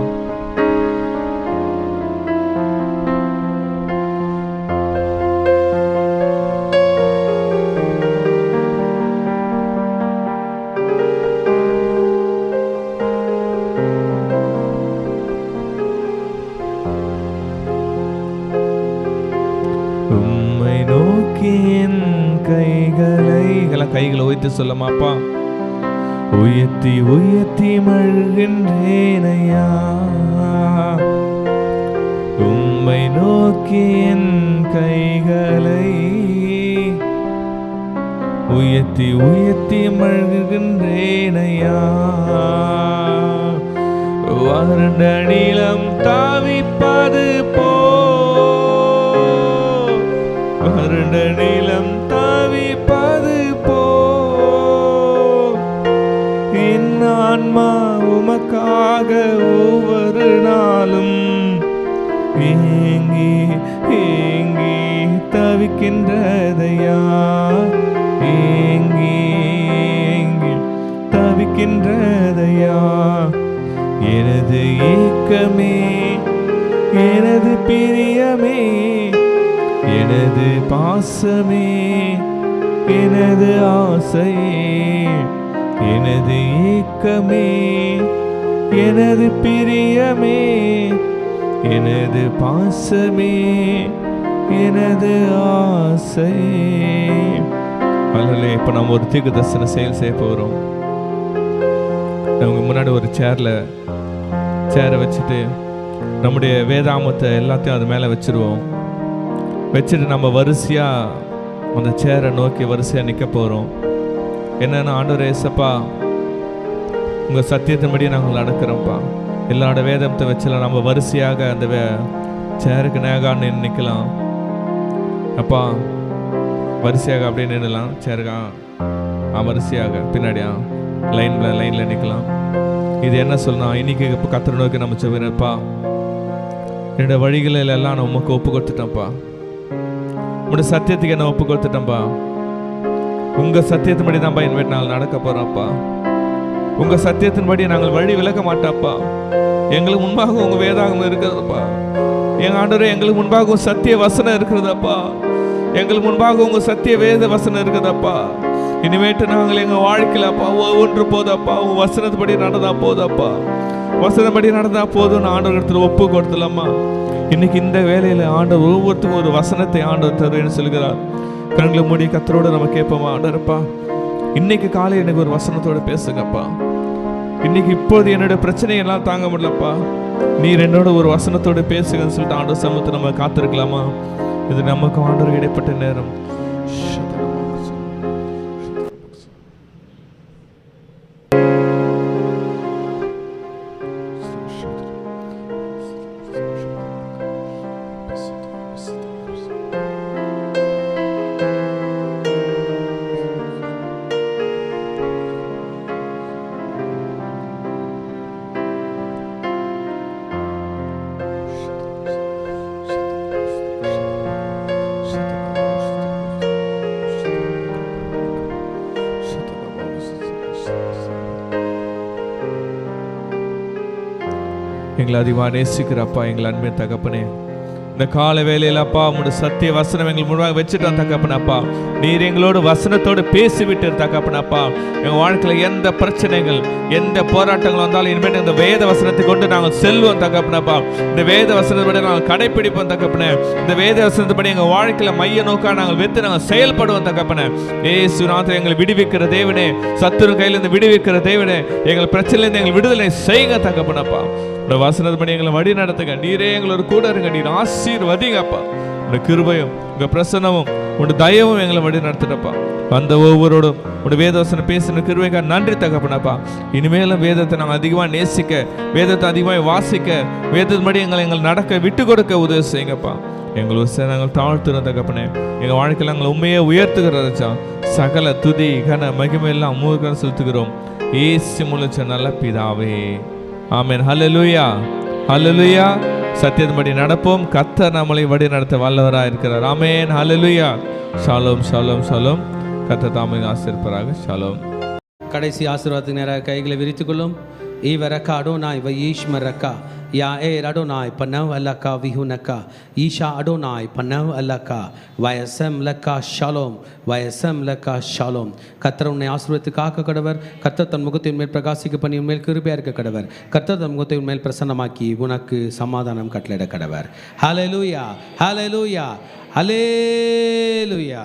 கைகளை உயர்த்தி சொல்லமாப்பா, உயர்த்தி உயர்த்தி மழுகின்றேனையா, உம்மை நோக்கி என் கைகளை உயர்த்தி உயர்த்தி மழுகின்றேனையா, வறண்ட நிலம் தாவிப்பது போ, வறண்ட நிலம் தாவிப்பது போ, என் ஆன்மா உமக்காக ஒவ்வொரு நாளும் ஏங்கி ஏங்கி தவிக்கின்றதையா, ஏங்கி ஏங்கி தவிக்கின்றதையா, எனது ஏக்கமே எனது பிரியமே எனது பாசமே எனது ஆசையே, எனது ஏக்கமே எனது பிரியமே எனது பாசமே எனது ஆசையே. அல்ல, இப்போ நம்ம ஒரு தீர்க்கதரிசன செயல் செய்ய போகிறோம். நமக்கு முன்னாடி ஒரு சேரை வச்சுட்டு நம்முடைய வேதாமத்தை எல்லாத்தையும் அது மேலே வச்சுருவோம். வச்சுட்டு நம்ம வரிசையாக அந்த சேரை நோக்கி வரிசையாக நிற்க போகிறோம். என்னென்னா, ஆண்டவரே ஏசப்பா, உங்கள் சத்தியத்தின்படி நாங்கள் நடக்கிறோம்ப்பா. எல்லாரோட வேதத்தை வச்சலாம் நம்ம வரிசையாக அந்த சேருக்கு நேகான்னு நிற்கலாம். அப்பா வரிசையாக அப்படியே நின்றுலாம். சேருக்கா வரிசையாக பின்னாடியா லைனில் நிற்கலாம். இது என்ன சொல்லலாம், இன்னைக்கு இப்போ கர்த்தரை நோக்கி நம்ம சொல்லுறப்பா, என்னோட வழிகளில் எல்லாம் நான் உமக்கு ஒப்பு கொடுத்துட்டேன்ப்பா. உங்களோட சத்தியத்துக்கு என்ன ஒப்பு கொடுத்துட்டேன்ப்பா. உங்கள் சத்தியத்தின்படி தான்ப்பா இனிமேட்டு நாங்கள் நடக்க போகிறோம்ப்பா. உங்கள் சத்தியத்தின்படி நாங்கள் வழி விலக மாட்டாப்பா. எங்களுக்கு முன்பாக உங்கள் வேதாகம் இருக்கிறதுப்பா. எங்கள் ஆண்டவரே, எங்களுக்கு முன்பாக சத்திய வசனம் இருக்கிறதப்பா. எங்களுக்கு முன்பாக உங்கள் சத்திய வேத வசனம் இருக்குதப்பா. இனிமேட்டு நாங்கள் எங்கள் வாழ்க்கையிலப்பா ஒவ்வொன்று போதப்பா, உங்கள் வசனத்துப்படி நடந்தா போதப்பா. வசனப்படி நடந்தா போதும் ஆண்டவர் இடத்துல ஒப்பு கொடுத்துலாமா. இன்னைக்கு இந்த வேலையில் ஆண்டவர் ஒவ்வொருத்துக்கும் ஒரு வசனத்தை ஆண்டவர் தருவேன்னு சொல்கிறார். கண்களை மூடி கர்த்தரோட நம்ம கேட்போமா, ஆண்டவரப்பா இன்னைக்கு காலை எனக்கு ஒரு வசனத்தோட பேசுங்கப்பா. இன்னைக்கு இப்போது என்னோட பிரச்சனையெல்லாம் தாங்க முடியலப்பா, நீர் என்னோட ஒரு வசனத்தோட பேசுங்கன்னு சொல்லிட்டு ஆண்டவர் சமூகத்தை நம்ம காத்திருக்கலாமா? இது நமக்கு ஆண்டவர் இடைப்பட்ட நேரம். எங்களை அதிகமாக நேசிக்கிறப்பா எங்கள் அன்பின் தகப்பனே. இந்த கால வேலையில் அப்பா உங்களுடைய சத்திய வசனம் எங்கள் முன்பாக வச்சுட்டோம் தகப்பனப்பா. நீர் எங்களோடு வசனத்தோடு பேசிவிட்டு தகப்பனப்பா. எங்கள் வாழ்க்கையில் எந்த பிரச்சனைகள் எந்த போராட்டங்கள் வந்தாலும் இனிமேல் இந்த வேத வசனத்தை கொண்டு நாங்கள் செல்வோம் தகப்பனப்பா. இந்த வேத வசனத்தை நாங்கள் கடைப்பிடிப்போம் தகப்பனே. இந்த வேத வசனத்தை எங்கள் வாழ்க்கையில் மைய நோக்காக நாங்கள் வைத்து நாங்கள் செயல்படுவோம் தகப்பனே. ஏசு நாமத்தில் எங்களை விடுவிக்கிற தேவனே, சத்துரு கையிலிருந்து விடுவிக்கிற தேவனே, எங்கள் பிரச்சனையிலிருந்து எங்கள் விடுதலை செய்யுங்க தகப்பனப்பா. இந்த வசனத்தை எங்களை வழி நடத்துங்க. நீரே எங்களோட கூட இருங்க. நீர் ஆசீர்வதிங்கப்பா. உடைய கிருபையும் உங்க பிரசன்னமும் உடைய தயவும் எங்களை வழி நடத்துட்டப்பா. வந்த ஒவ்வொருவரோடும் உடைய வேதவசனம் பேசின கிருபைக்காக நன்றி தகப்பனப்பா. இனிமேலும் வேதத்தை நாங்கள் அதிகமாக நேசிக்க, வேதத்தை அதிகமாக வாசிக்க, வேதத்தின்படி எங்களை நடக்க விட்டு கொடுக்க உதவி செய்யுங்கப்பா. எங்கள் விஷயம் நாங்கள் தாழ்த்துறோம் தகப்பனே. எங்கள் வாழ்க்கையில் நாங்கள் உண்மையை உயர்த்துகிறதா சகல துதி கன மகிமையெல்லாம் மூர்க்கம் செலுத்துகிறோம். ஏசு முழுச்ச நல்ல பிதாவே, ஆமென். ஹல்லேலூயா, ஹல்லேலூயா. சத்தியத்தின்படி நடப்போம். கர்த்தர் நம்மளை வழி நடத்த வல்லவராக இருக்கிறார். ஆமென், ஹல்லேலூயா. ஷாலோம், ஷாலோம், ஷாலோம். கர்த்தர் தாமே ஆசீர்வதிப்பாராக. ஷாலோம். கடைசி ஆசீர்வாதத்துக்கு நேராக கைகளை விரித்துக்கொள்ளும். ஈவரக்கா அடோனாய் வயீஷ்மரக்கா யா அடோனாய் பனவ் அல்லக்கா விஹுனக்கா ஈஷா அடோனாய் பனவ் அல்லக்கா வயசம் லக்கா ஷாலோம், வயசம் லக்கா ஷாலோம். கர்த்தர் உன்னை ஆசீர்வதித்து காக்க கடவர். கர்த்தர் தன் முகத்தின் மேல் பிரகாசிக்க பண்ணி உன்மேல் கிருபையா இருக்க கடவர். கர்த்தர் தன் முகத்தை உன்மேல் பிரசன்னமாக்கி உனக்கு சமாதானம் கட்டளையிட கடவர். ஹல்லேலூயா, ஹல்லேலூயா, ஹல்லேலூயா.